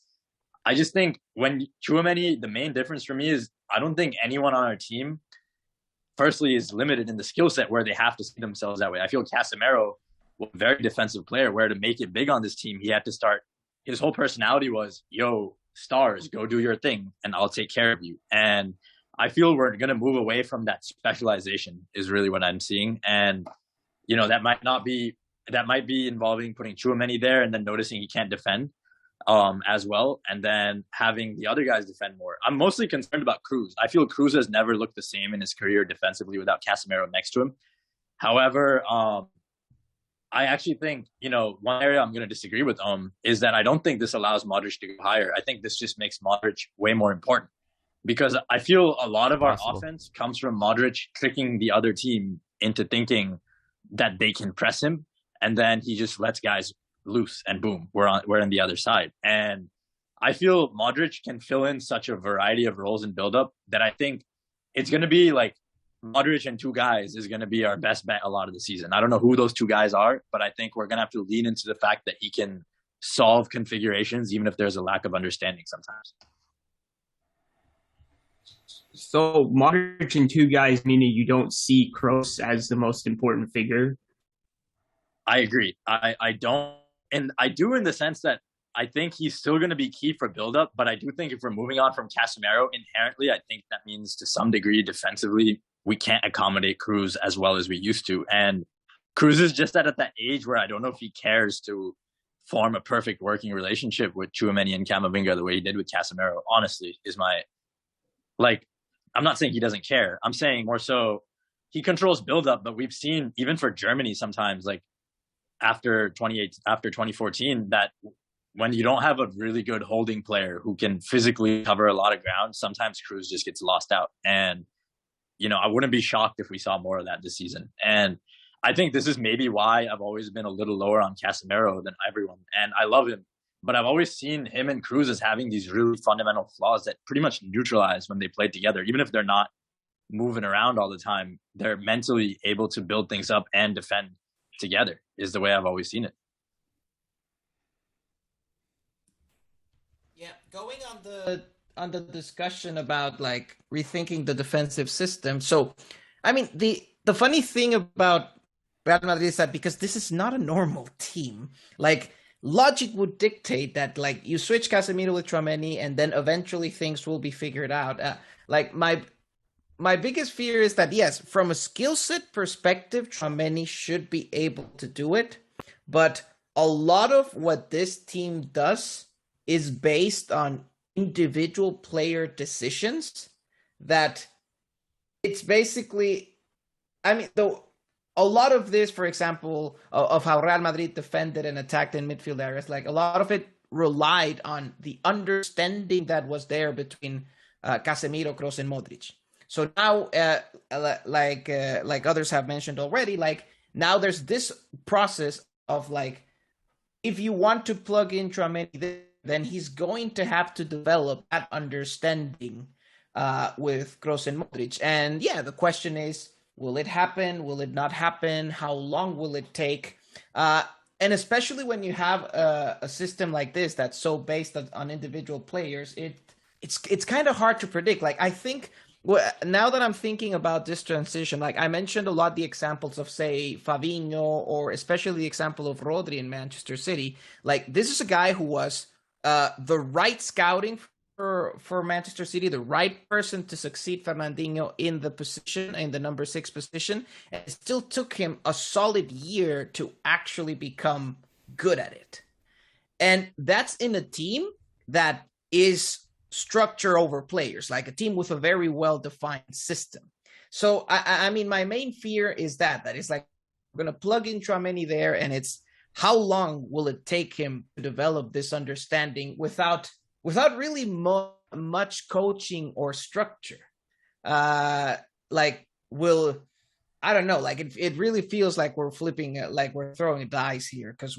I just think when Tchouameni, the main difference for me is I don't think anyone on our team, firstly, is limited in the skill set where they have to see themselves that way. I feel Casemiro was a very defensive player where to make it big on this team, he had to start. His whole personality was, yo, stars, go do your thing and I'll take care of you. And I feel we're going to move away from that specialization is really what I'm seeing. And, you know, that might be involving putting Tchouameni there and then noticing he can't defend as well. And then having the other guys defend more. I'm mostly concerned about Cruz. I feel Cruz has never looked the same in his career defensively without Casemiro next to him. However, I actually think, you know, one area I'm going to disagree with is that I don't think this allows Modric to go higher. I think this just makes Modric way more important because I feel a lot of our offense comes from Modric tricking the other team into thinking that they can press him, and then he just lets guys loose and boom, we're on the other side. And I feel Modric can fill in such a variety of roles in build-up that I think it's going to be like Modric and two guys is going to be our best bet a lot of the season. I don't know who those two guys are, but I think we're going to have to lean into the fact that he can solve configurations, even if there's a lack of understanding sometimes. So Modric and two guys, meaning you don't see Kroos as the most important figure? I agree. I don't. And I do in the sense that I think he's still going to be key for build-up, but I do think if we're moving on from Casemiro, inherently, I think that means to some degree defensively, we can't accommodate Cruz as well as we used to. And Cruz is just at that age where I don't know if he cares to form a perfect working relationship with Tchouameni and Camavinga the way he did with Casemiro, honestly, is my, like, I'm not saying he doesn't care. I'm saying more so he controls build-up, but we've seen, even for Germany sometimes, like after 2014, that when you don't have a really good holding player who can physically cover a lot of ground, sometimes Cruz just gets lost out. And, you know, I wouldn't be shocked if we saw more of that this season. And I think this is maybe why I've always been a little lower on Casemiro than everyone. And I love him, but I've always seen him and Cruz as having these really fundamental flaws that pretty much neutralize when they play together. Even if they're not moving around all the time, they're mentally able to build things up and defend together is the way I've always seen it. Yeah, going on the discussion about like rethinking the defensive system. So, I mean, the funny thing about Real Madrid is that because this is not a normal team, like logic would dictate that like you switch Casemiro with Tchouameni and then eventually things will be figured out. Like my biggest fear is that, yes, from a skill set perspective, Tchouameni should be able to do it. But a lot of what this team does is based on individual player decisions that it's basically, I mean, though a lot of this, for example, of how Real Madrid defended and attacked in midfield areas, like a lot of it relied on the understanding that was there between Casemiro, Kroos, and Modric. So now, like others have mentioned already, like now there's this process of like, if you want to plug in Tchouameni, then he's going to have to develop that understanding with Kroos and Modric. And yeah, the question is, will it happen? Will it not happen? How long will it take? And especially when you have a system like this that's so based on individual players, it's kind of hard to predict. Like I think, well, now that I'm thinking about this transition, like I mentioned a lot the examples of, say, Fabinho, or especially the example of Rodri in Manchester City. Like this is a guy who was the right scouting for Manchester City, the right person to succeed Fernandinho in the position, in the number 6 position. And it still took him a solid year to actually become good at it. And that's in a team that is structure over players, like a team with a very well-defined system. So, I mean, my main fear is that it's like, we're going to plug in Tchouameni there, and it's how long will it take him to develop this understanding without really much coaching or structure? I don't know, like it really feels like we're flipping, like we're throwing dice here, because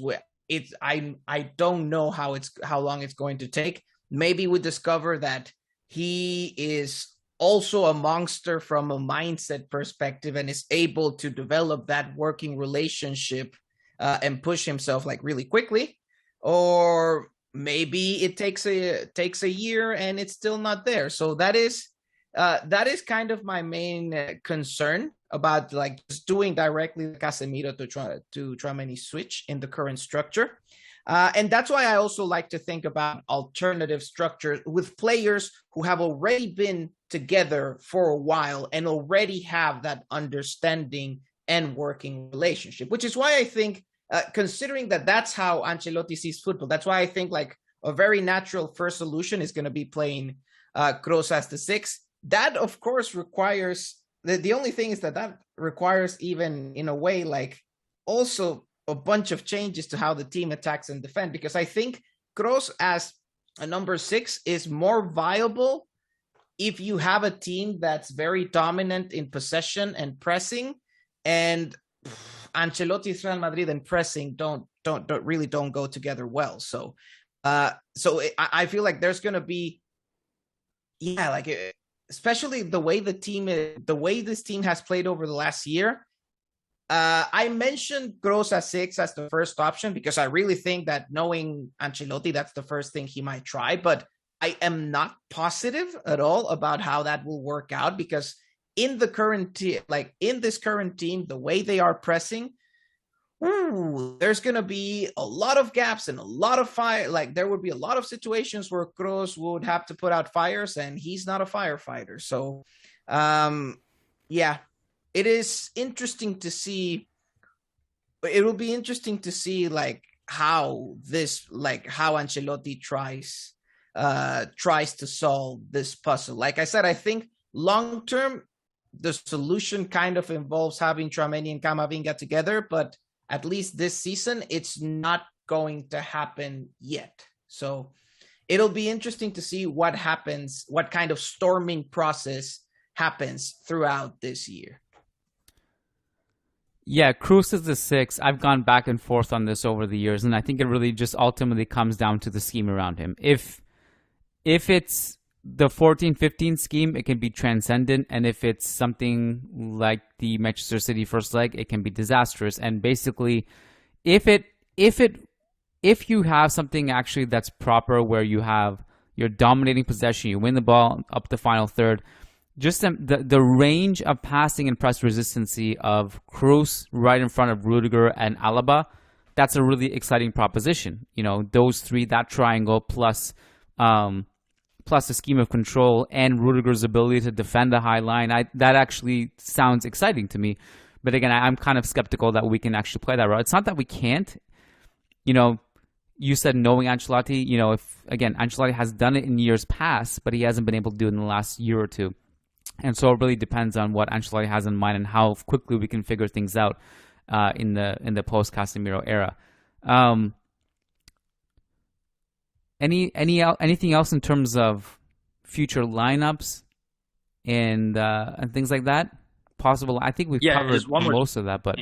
I don't know how long it's going to take. Maybe we discover that he is also a monster from a mindset perspective and is able to develop that working relationship and push himself like really quickly, or maybe it takes a year and it's still not there. So that is kind of my main concern about like just doing directly Casemiro to Tchouameni switch in the current structure. And that's why I also like to think about alternative structures with players who have already been together for a while and already have that understanding and working relationship, which is why I think, considering that that's how Ancelotti sees football, that's why I think like a very natural first solution is going to be playing Kroos as the 6. That, of course, requires, the only thing is that requires even in a way like also a bunch of changes to how the team attacks and defend, because I think Kroos as a number 6 is more viable if you have a team that's very dominant in possession and pressing, and Ancelotti's Real Madrid and pressing don't go together well. So I feel like there's going to be, especially the way this team has played over the last year. I mentioned Kroos as 6 as the first option because I really think that, knowing Ancelotti, that's the first thing he might try. But I am not positive at all about how that will work out, because in this current team, the way they are pressing, there's going to be a lot of gaps and a lot of fire. Like, there would be a lot of situations where Kroos would have to put out fires, and he's not a firefighter. So, it is interesting to see. It will be interesting to see how Ancelotti tries to solve this puzzle. Like I said, I think long term, the solution kind of involves having Tchouameni and Camavinga together, but at least this season, it's not going to happen yet. So it'll be interesting to see what happens, what kind of storming process happens throughout this year. Yeah, Kroos is the 6. I've gone back and forth on this over the years, and I think it really just ultimately comes down to the scheme around him. If it's the 14-15 scheme, it can be transcendent, and if it's something like the Manchester City first leg, it can be disastrous. And basically, if you have something actually that's proper, where you're dominating possession, you win the ball up the final third, just the range of passing and press resistancy of Kroos right in front of Rudiger and Alaba, that's a really exciting proposition. You know, those three, that triangle, plus the scheme of control and Rudiger's ability to defend the high line, that actually sounds exciting to me. But again, I'm kind of skeptical that we can actually play that route. It's not that we can't. You know, you said knowing Ancelotti, you know, Ancelotti has done it in years past, but he hasn't been able to do it in the last year or two. And so it really depends on what Ancelotti has in mind and how quickly we can figure things out in the post-Casemiro era. Anything else in terms of future lineups and things like that? Possible. I think we've covered most of that, but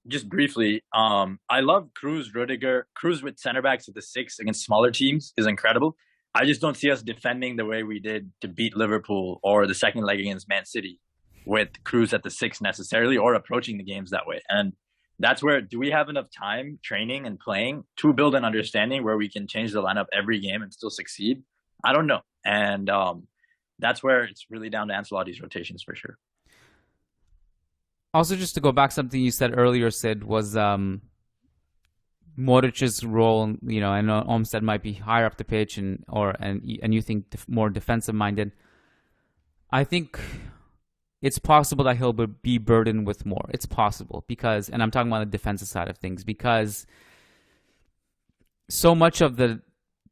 just briefly, I love Rudiger. Kroos with center backs at the 6 against smaller teams is incredible. I just don't see us defending the way we did to beat Liverpool or the second leg against Man City with Kroos at the 6 necessarily, or approaching the games that way. And that's where, do we have enough time training and playing to build an understanding where we can change the lineup every game and still succeed? I don't know. And that's where it's really down to Ancelotti's rotations for sure. Also, just to go back, something you said earlier, Sid, was Modric's role. You know, I know Olmsted might be higher up the pitch, and you think more defensive minded. I think it's possible that he'll be burdened with more. It's possible because, and I'm talking about the defensive side of things, because so much of the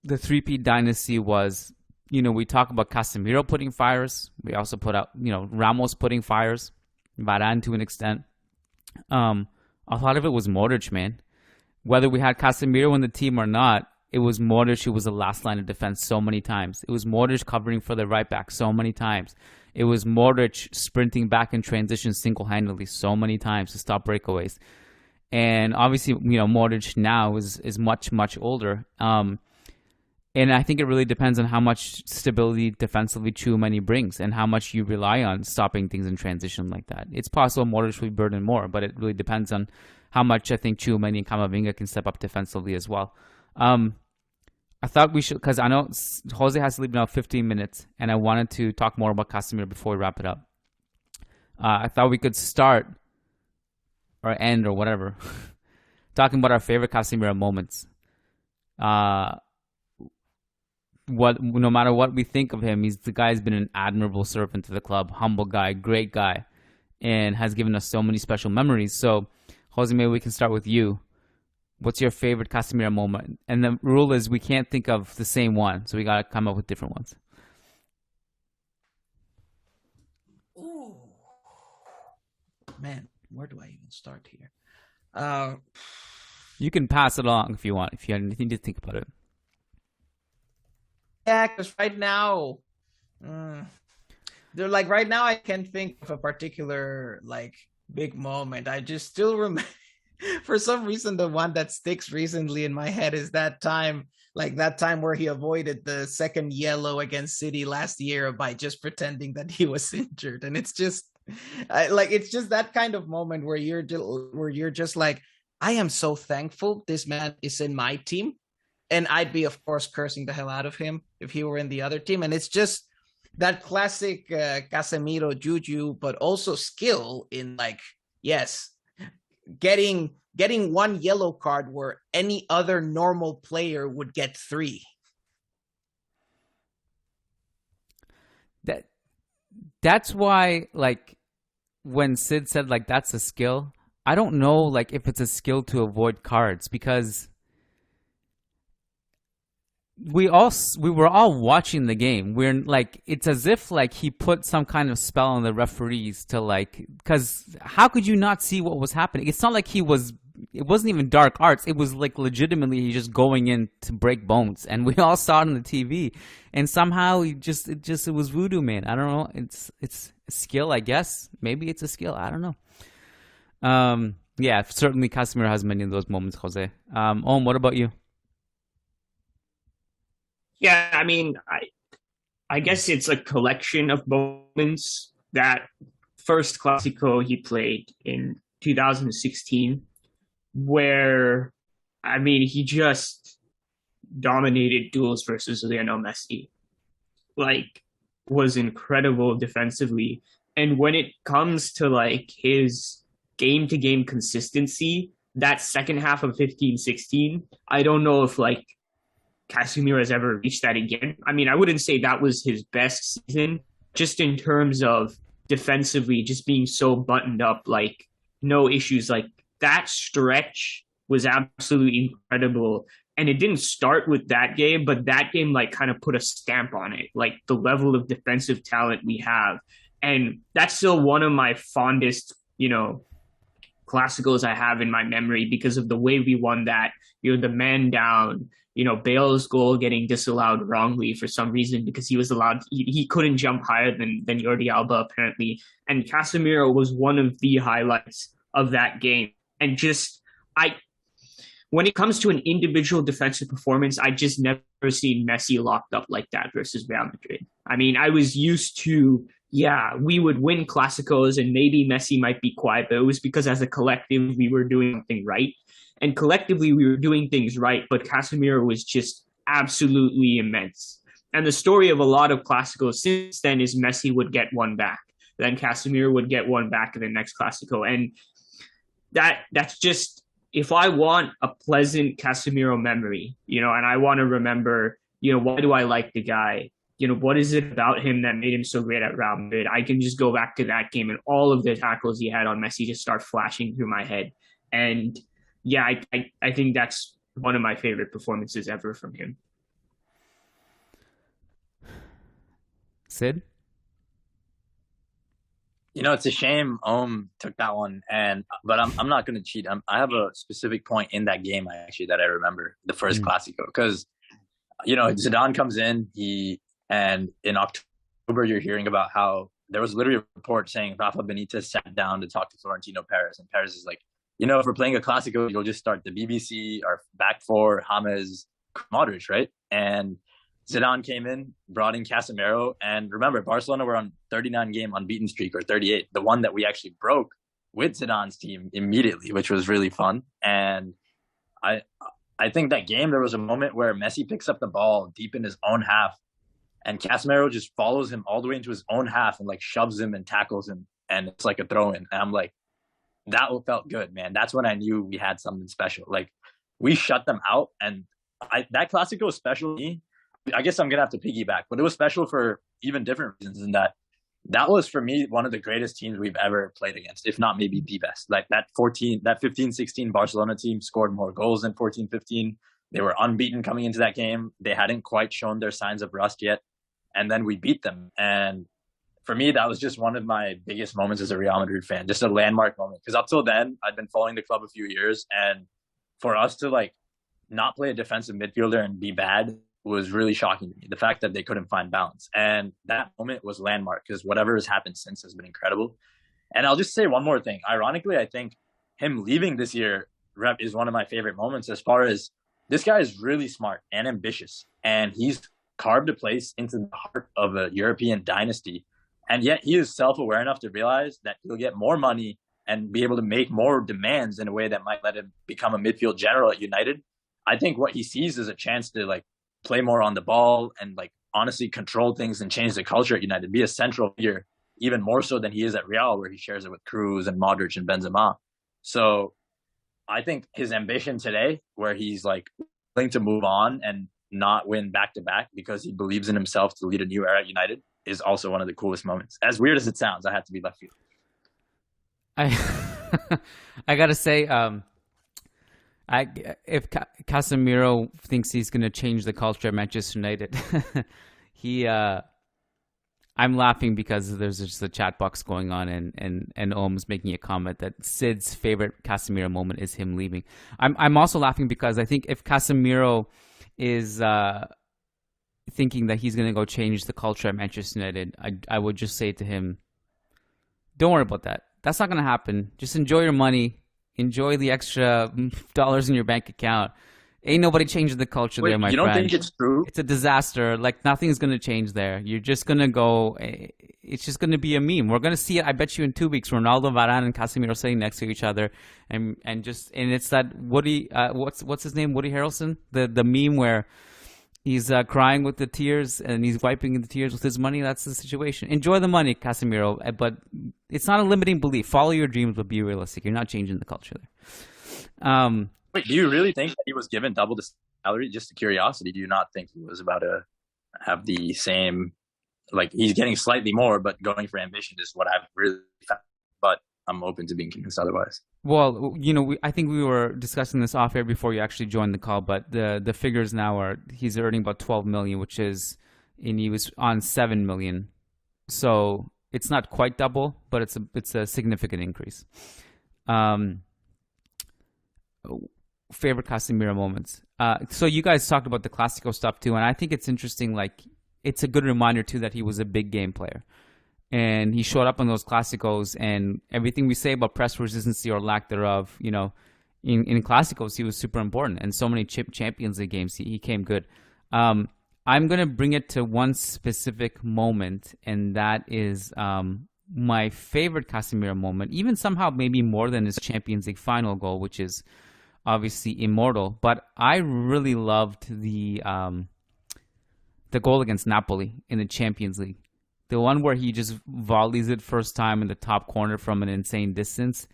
3P dynasty was, you know, we talk about Casemiro putting fires. We also put out, you know, Ramos putting fires, Varane to an extent. A lot of it was Modric, man. Whether we had Casemiro in the team or not, it was Modric who was the last line of defense so many times. It was Modric covering for the right back so many times. It was Modric sprinting back in transition single-handedly so many times to stop breakaways. And obviously, you know, Modric now is much, much older. And And I think it really depends on how much stability defensively Tchouameni brings and how much you rely on stopping things in transition like that. It's possible Modric will be burdened more, but it really depends on how much I think Tchouameni and Camavinga can step up defensively as well. I thought we should, because I know Jose has to leave now 15 minutes, and I wanted to talk more about Casemiro before we wrap it up. I thought we could start or end or whatever talking about our favorite Casemiro moments. No matter what we think of him, the guy's been an admirable servant to the club, humble guy, great guy, and has given us so many special memories. So, Jose, maybe we can start with you. What's your favorite Casemiro moment? And the rule is we can't think of the same one, so we got to come up with different ones. Ooh. Man, where do I even start here? You can pass it along if you want, if you need to think about it. Yeah, because right now, right now I can't think of a particular big moment. I just still remember. For some reason, the one that sticks recently in my head is that time where he avoided the second yellow against City last year by just pretending that he was injured. And it's just it's just that kind of moment where you're just like, I am so thankful this man is in my team. And I'd be, of course, cursing the hell out of him if he were in the other team. And it's just that classic Casemiro juju, but also skill in yes, getting one yellow card where any other normal player would get 3. That's why, when Sid said that's a skill, I don't know if it's a skill to avoid cards, because we were all watching the game. We're it's as if he put some kind of spell on the referees to because how could you not see what was happening? It's not like it wasn't even dark arts. It was legitimately just going in to break bones, and we all saw it on the TV. And somehow it was voodoo, man. I don't know. It's a skill, I guess. Maybe it's a skill. I don't know. Yeah, certainly Casemiro has many of those moments, Jose. Om, what about you? Yeah, I mean, I guess it's a collection of moments. That first Clásico he played in 2016, where, I mean, he just dominated duels versus Lionel Messi. Was incredible defensively. And when it comes to his game-to-game consistency, that second half of 15-16, I don't know if Casemiro has ever reached that again. I mean, I wouldn't say that was his best season, just in terms of defensively, just being so buttoned up, no issues. That stretch was absolutely incredible. And it didn't start with that game, but that game kind of put a stamp on it, the level of defensive talent we have. And that's still one of my fondest, Clásicos I have in my memory because of the way we won that. The man down, Bale's goal getting disallowed wrongly for some reason because he was allowed, he couldn't jump higher than Jordi Alba apparently. And Casemiro was one of the highlights of that game. And when it comes to an individual defensive performance, I just never seen Messi locked up like that versus Real Madrid. I mean, I was used to, we would win Clásicos and maybe Messi might be quiet, but it was because as a collective, we were doing something right. And collectively, we were doing things right, but Casemiro was just absolutely immense. And the story of a lot of Clásicos since then is Messi would get one back. Then Casemiro would get one back in the next Clásico. And that's just, if I want a pleasant Casemiro memory, and I want to remember, why do I like the guy? What is it about him that made him so great at Real Madrid? I can just go back to that game and all of the tackles he had on Messi just start flashing through my head. And I think that's one of my favorite performances ever from him. Sid? It's a shame Ohm took that one, but I'm not going to cheat. I have a specific point in that game that I remember, the first Clásico, because Zidane comes in, and in October you're hearing about how there was literally a report saying Rafa Benitez sat down to talk to Florentino Perez, and Perez is like, if we're playing a Clásico, you'll just start the BBC, our back four, James, Modric, right? And Zidane came in, brought in Casemiro, and remember, Barcelona were on 39-game unbeaten streak, or 38, the one that we actually broke with Zidane's team immediately, which was really fun. And I think that game, there was a moment where Messi picks up the ball deep in his own half, and Casemiro just follows him all the way into his own half and like shoves him and tackles him, and it's like a throw-in. And I'm like, that felt good, man. That's when I knew we had something special. Like, we shut them out, and that Clasico was special to me. I guess I'm gonna have to piggyback, but it was special for even different reasons. In that was for me one of the greatest teams we've ever played against, if not maybe the best. Like that 15-16 Barcelona team scored more goals than 14-15. They were unbeaten coming into that game. They hadn't quite shown their signs of rust yet, and then we beat them. And for me, that was just one of my biggest moments as a Real Madrid fan, just a landmark moment. Because up till then, I'd been following the club a few years, and for us to like not play a defensive midfielder and be bad was really shocking to me. The fact that they couldn't find balance, and that moment was landmark, because whatever has happened since has been incredible. And I'll just say one more thing. Ironically, I think him leaving this year, Rep, is one of my favorite moments, as far as this guy is really smart and ambitious, and he's carved a place into the heart of a European dynasty. And yet he is self-aware enough to realize that he'll get more money and be able to make more demands in a way that might let him become a midfield general at United. I think what he sees is a chance to like play more on the ball and like honestly control things and change the culture at United, be a central figure, even more so than he is at Real, where he shares it with Cruz and Modric and Benzema. So I think his ambition today, where he's like willing to move on and not win back-to-back because he believes in himself to lead a new era at United, is also one of the coolest moments. As weird as it sounds, I have to be left field. I gotta say, if Casemiro thinks he's gonna change the culture at Manchester United, I'm laughing because there's just a chat box going on, and Ohm's making a comment that Sid's favorite Casemiro moment is him leaving. I'm also laughing because I think if Casemiro is thinking that he's going to go change the culture at Manchester United, I would just say to him, don't worry about that. That's not going to happen. Just enjoy your money. Enjoy the extra dollars in your bank account. Ain't nobody changing the culture there, my friend. You don't think it's true? It's a disaster. Like, nothing's going to change there. You're just going to go... It's just going to be a meme. We're going to see it, I bet you, in 2 weeks. Ronaldo, Varane, and Casemiro sitting next to each other. And it's that Woody... what's his name? Woody Harrelson? The meme where he's crying with the tears and he's wiping the tears with his money. That's the situation. Enjoy the money, Casemiro. But it's not a limiting belief. Follow your dreams, but be realistic. You're not changing the culture there. Wait, do you really think that he was given double the salary? Just a curiosity. Do you not think he was about to have the same, like he's getting slightly more, but going for ambition is what I've really found. But I'm open to being convinced otherwise. Well, I think we were discussing this off air before you actually joined the call, but the figures now are he's earning about 12 million, which is, and he was on 7 million. So it's not quite double, but it's a significant increase. Favorite Casemiro moments. So you guys talked about the Clasico stuff too, and I think it's interesting. Like, it's a good reminder too that he was a big game player, and he showed up on those Clásicos. And everything we say about press resistance or lack thereof, in Clásicos he was super important. And so many Champions League games he came good. I'm gonna bring it to one specific moment, and that is my favorite Casemiro moment. Even somehow maybe more than his Champions League final goal, which is obviously immortal, but I really loved the goal against Napoli in the Champions League. The one where he just volleys it first time in the top corner from an insane distance.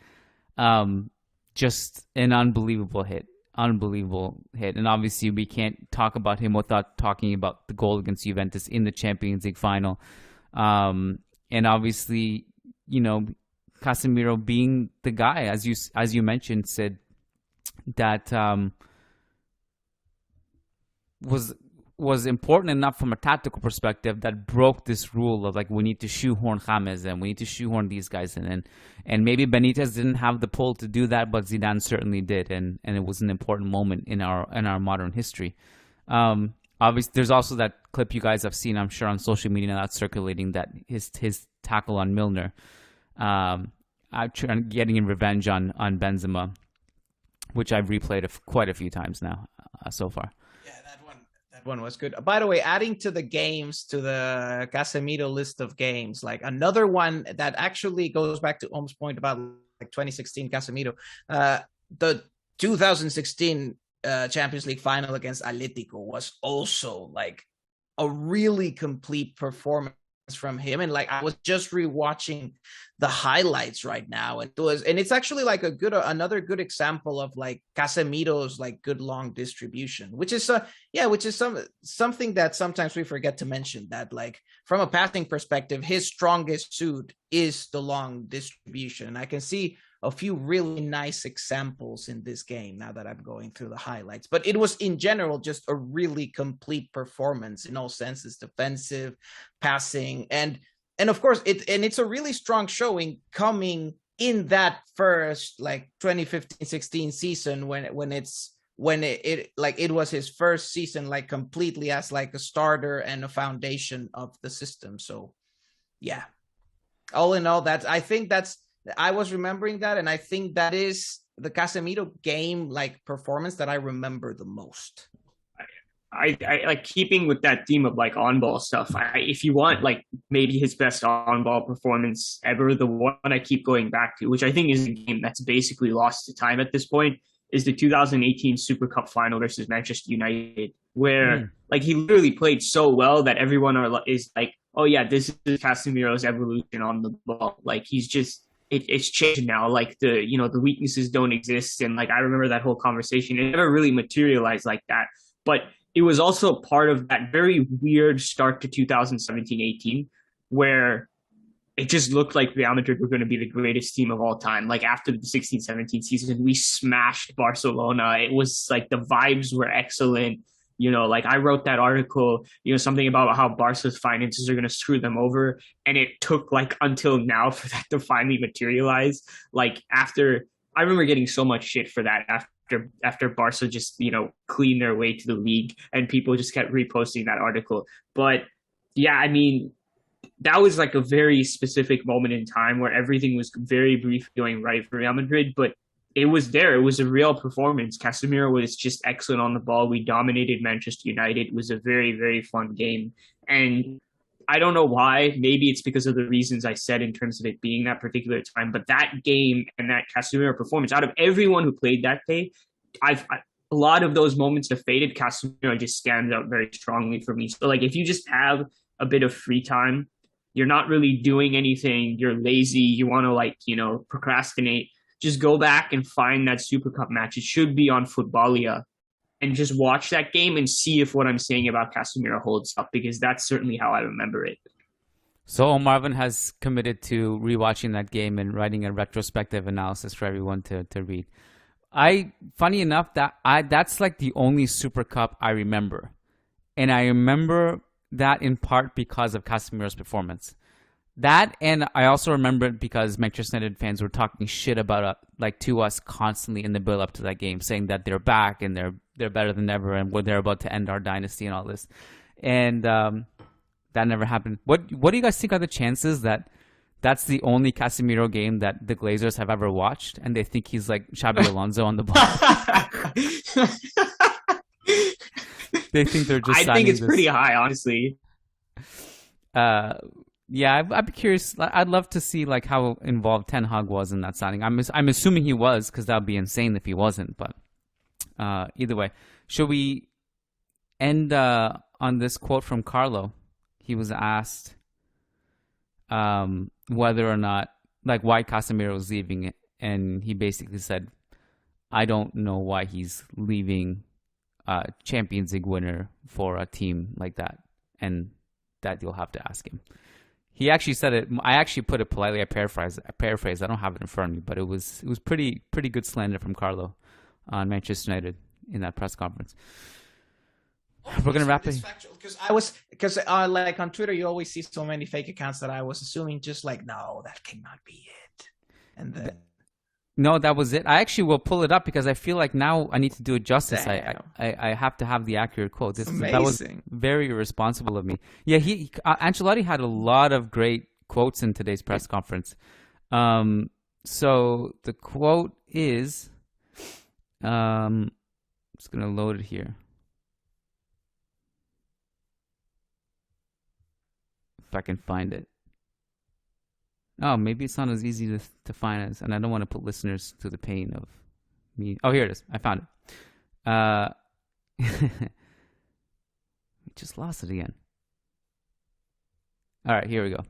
Just an unbelievable hit. And obviously we can't talk about him without talking about the goal against Juventus in the Champions League final. And obviously, Casemiro being the guy, as you mentioned, Sid, that was important enough from a tactical perspective that broke this rule of like, we need to shoehorn James and we need to shoehorn these guys in, and maybe Benitez didn't have the pull to do that, but Zidane certainly did, and it was an important moment in our modern history. Obviously, there's also that clip you guys have seen, I'm sure, on social media now that's circulating, that his tackle on Milner, getting in revenge on Benzema, which I've replayed quite a few times now so far. Yeah, that one was good. By the way, adding to the games, to the Casemiro list of games, like another one that actually goes back to Om's point about like 2016 Casemiro, the 2016 Champions League final against Atletico was also like a really complete performance from him. And like I was just rewatching the highlights right now, and it's actually like another good example of like Casemiro's like good long distribution, which is something that sometimes we forget to mention, that like from a passing perspective, his strongest suit is the long distribution. I can see a few really nice examples in this game now that I'm going through the highlights, but it was in general just a really complete performance in all senses: defensive, passing, and of course it's a really strong showing coming in that first like 2015-16 season when it was his first season like completely as like a starter and a foundation of the system. So yeah, all in all, I was remembering that, and I think that is the Casemiro game like performance that I remember the most. I like keeping with that theme of like on-ball stuff. If you want like maybe his best on-ball performance ever, the one I keep going back to, which I think is a game that's basically lost to time at this point, is the 2018 Super Cup final versus Manchester United, where like he literally played so well that everyone is like, oh yeah, this is Casemiro's evolution on the ball. Like he's just, it's changed now. Like the weaknesses don't exist. And like, I remember that whole conversation. It never really materialized like that, but it was also part of that very weird start to 2017-18, where it just looked like Real Madrid were going to be the greatest team of all time. Like after the 16-17 season, we smashed Barcelona. It was like the vibes were excellent. Like I wrote that article, something about how Barca's finances are going to screw them over. And it took like until now for that to finally materialize. Like I remember getting so much shit for that after Barca just, cleaned their way to the league, and people just kept reposting that article. But yeah, I mean, that was like a very specific moment in time where everything was very briefly going right for Real Madrid, but it was there. It was a real performance. Casemiro was just excellent on the ball. We dominated Manchester United. It was a very, very fun game. And I don't know why. Maybe it's because of the reasons I said in terms of it being that particular time. But that game and that Casemiro performance, out of everyone who played that day, a lot of those moments have faded. Casemiro just stands out very strongly for me. So like if you just have a bit of free time, you're not really doing anything, you're lazy, you want to procrastinate, just go back and find that Super Cup match. It should be on Footballia, and just watch that game and see if what I'm saying about Casemiro holds up, because that's certainly how I remember it. So Marvin has committed to rewatching that game and writing a retrospective analysis for everyone to read. Funny enough, that's like the only Super Cup I remember. And I remember that in part because of Casemiro's performance. That, and I also remember it because Manchester United fans were talking shit about to us constantly in the build up to that game, saying that they're back and they're better than ever and they're about to end our dynasty and all this. And that never happened. What do you guys think are the chances that that's the only Casemiro game that the Glazers have ever watched, and they think he's like Xabi Alonso on the ball? They think they're just. I think it's pretty high, honestly. Yeah, I'd be curious. I'd love to see like how involved Ten Hag was in that signing. I'm assuming he was, because that would be insane if he wasn't. But either way, should we end on this quote from Carlo? He was asked whether or not, like, why Casemiro was leaving it, and he basically said, "I don't know why he's leaving a Champions League winner for a team like that, and that you'll have to ask him." He actually said it. I actually put it politely. I paraphrase. I don't have it in front of me, but it was pretty good slander from Carlo on Manchester United in that press conference. We're gonna wrap it because like on Twitter, you always see so many fake accounts that I was assuming just like, no, that cannot be it, and then. No, that was it. I actually will pull it up because I feel like now I need to do it justice. I have to have the accurate quote. That was very irresponsible of me. Yeah, Ancelotti had a lot of great quotes in today's press conference. So the quote is, I'm just going to load it here. if I can find it. Oh, maybe it's not as easy to find as, and I don't want to put listeners through the pain of me. Oh, here it is. I found it. We just lost it again. All right, here we go.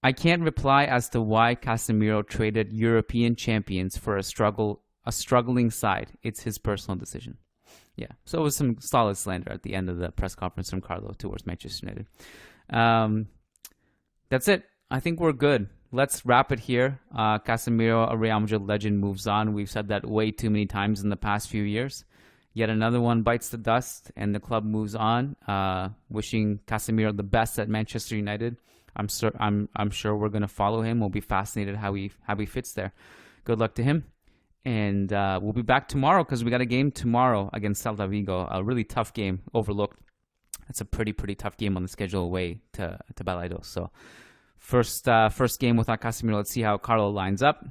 I can't reply as to why Casemiro traded European champions for a struggling side. It's his personal decision. Yeah, so it was some solid slander at the end of the press conference from Carlo towards Manchester United. That's it. I think we're good. Let's wrap it here. Casemiro, a Real Madrid legend, moves on. We've said that way too many times in the past few years. Yet another one bites the dust, and the club moves on. Wishing Casemiro the best at Manchester United. I'm sure we're going to follow him. We'll be fascinated how he fits there. Good luck to him. And we'll be back tomorrow because we got a game tomorrow against Celta Vigo. A really tough game, overlooked. It's a pretty tough game on the schedule away to Balaidos. So first game without Casemiro. Let's see how Carlo lines up.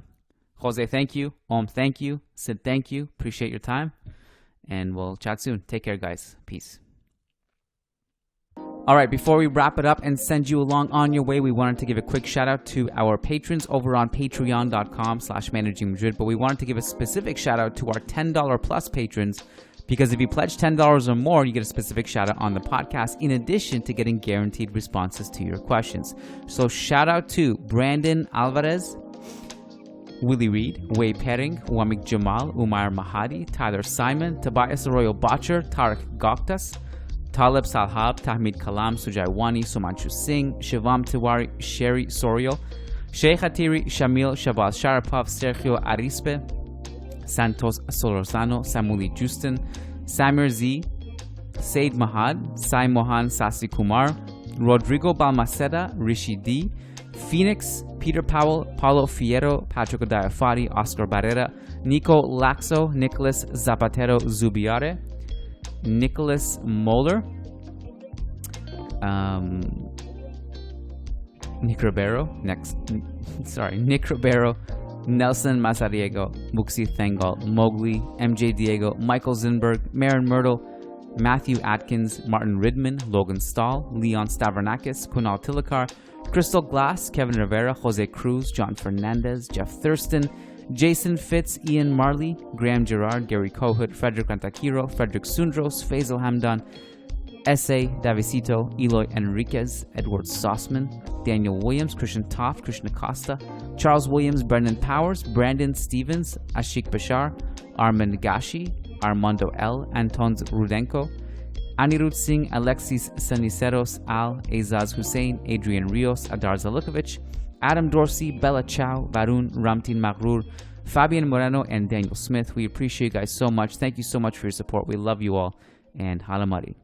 Jose, thank you. Thank you. Sid, thank you. Appreciate your time. And we'll chat soon. Take care, guys. Peace. All right, before we wrap it up and send you along on your way, we wanted to give a quick shout out to our patrons over on patreon.com/Managing Madrid. But we wanted to give a specific shout out to our $10 plus patrons, because if you pledge $10 or more, you get a specific shout out on the podcast, in addition to getting guaranteed responses to your questions. So shout out to Brandon Alvarez, Willie Reed, Wei Pering, Wamik Jamal, Umar Mahadi, Tyler Simon, Tobias Arroyo Botcher, Tarek Goktas, Talib Salhab, Tahmid Kalam, Sujai Wani, Sumanchu Singh, Shivam Tiwari, Sherry Sorio, Sheikh Hatiri, Shamil, Shabaz Sharapov, Sergio Arispe, Santos Solorzano, Samuli Justin, Samir Z, Said Mahad, Sai Mohan Sasi Kumar, Rodrigo Balmaceda, Rishi D, Phoenix, Peter Powell, Paulo Fierro, Patrick Diafari, Oscar Barrera, Nico Laxo, Nicholas Zapatero Zubiare, Nicholas Moller, Nick Ribeiro, Nelson Mazariego, Muxi Thengal, Mowgli, MJ Diego, Michael Zinberg, Marin Myrtle, Matthew Atkins, Martin Ridman, Logan Stahl, Leon Stavronakis, Kunal Tilakar, Crystal Glass, Kevin Rivera, Jose Cruz, John Fernandez, Jeff Thurston, Jason Fitz, Ian Marley, Graham Gerard, Gary Kohut, Frederick Rantakiro, Frederick Sundros, Faisal Hamdan, S.A. Davisito, Eloy Enriquez, Edward Sossman, Daniel Williams, Christian Toft, Krishna Costa, Charles Williams, Brendan Powers, Brandon Stevens, Ashik Bashar, Armand Gashi, Armando L, Antons Rudenko, Anirudh Singh, Alexis Saniceros, Al, Azaz Hussein, Adrian Rios, Adar Zalukovic, Adam Dorsey, Bella Chow, Varun, Ramtin Maghrur, Fabian Moreno, and Daniel Smith. We appreciate you guys so much. Thank you so much for your support. We love you all. And Halamari.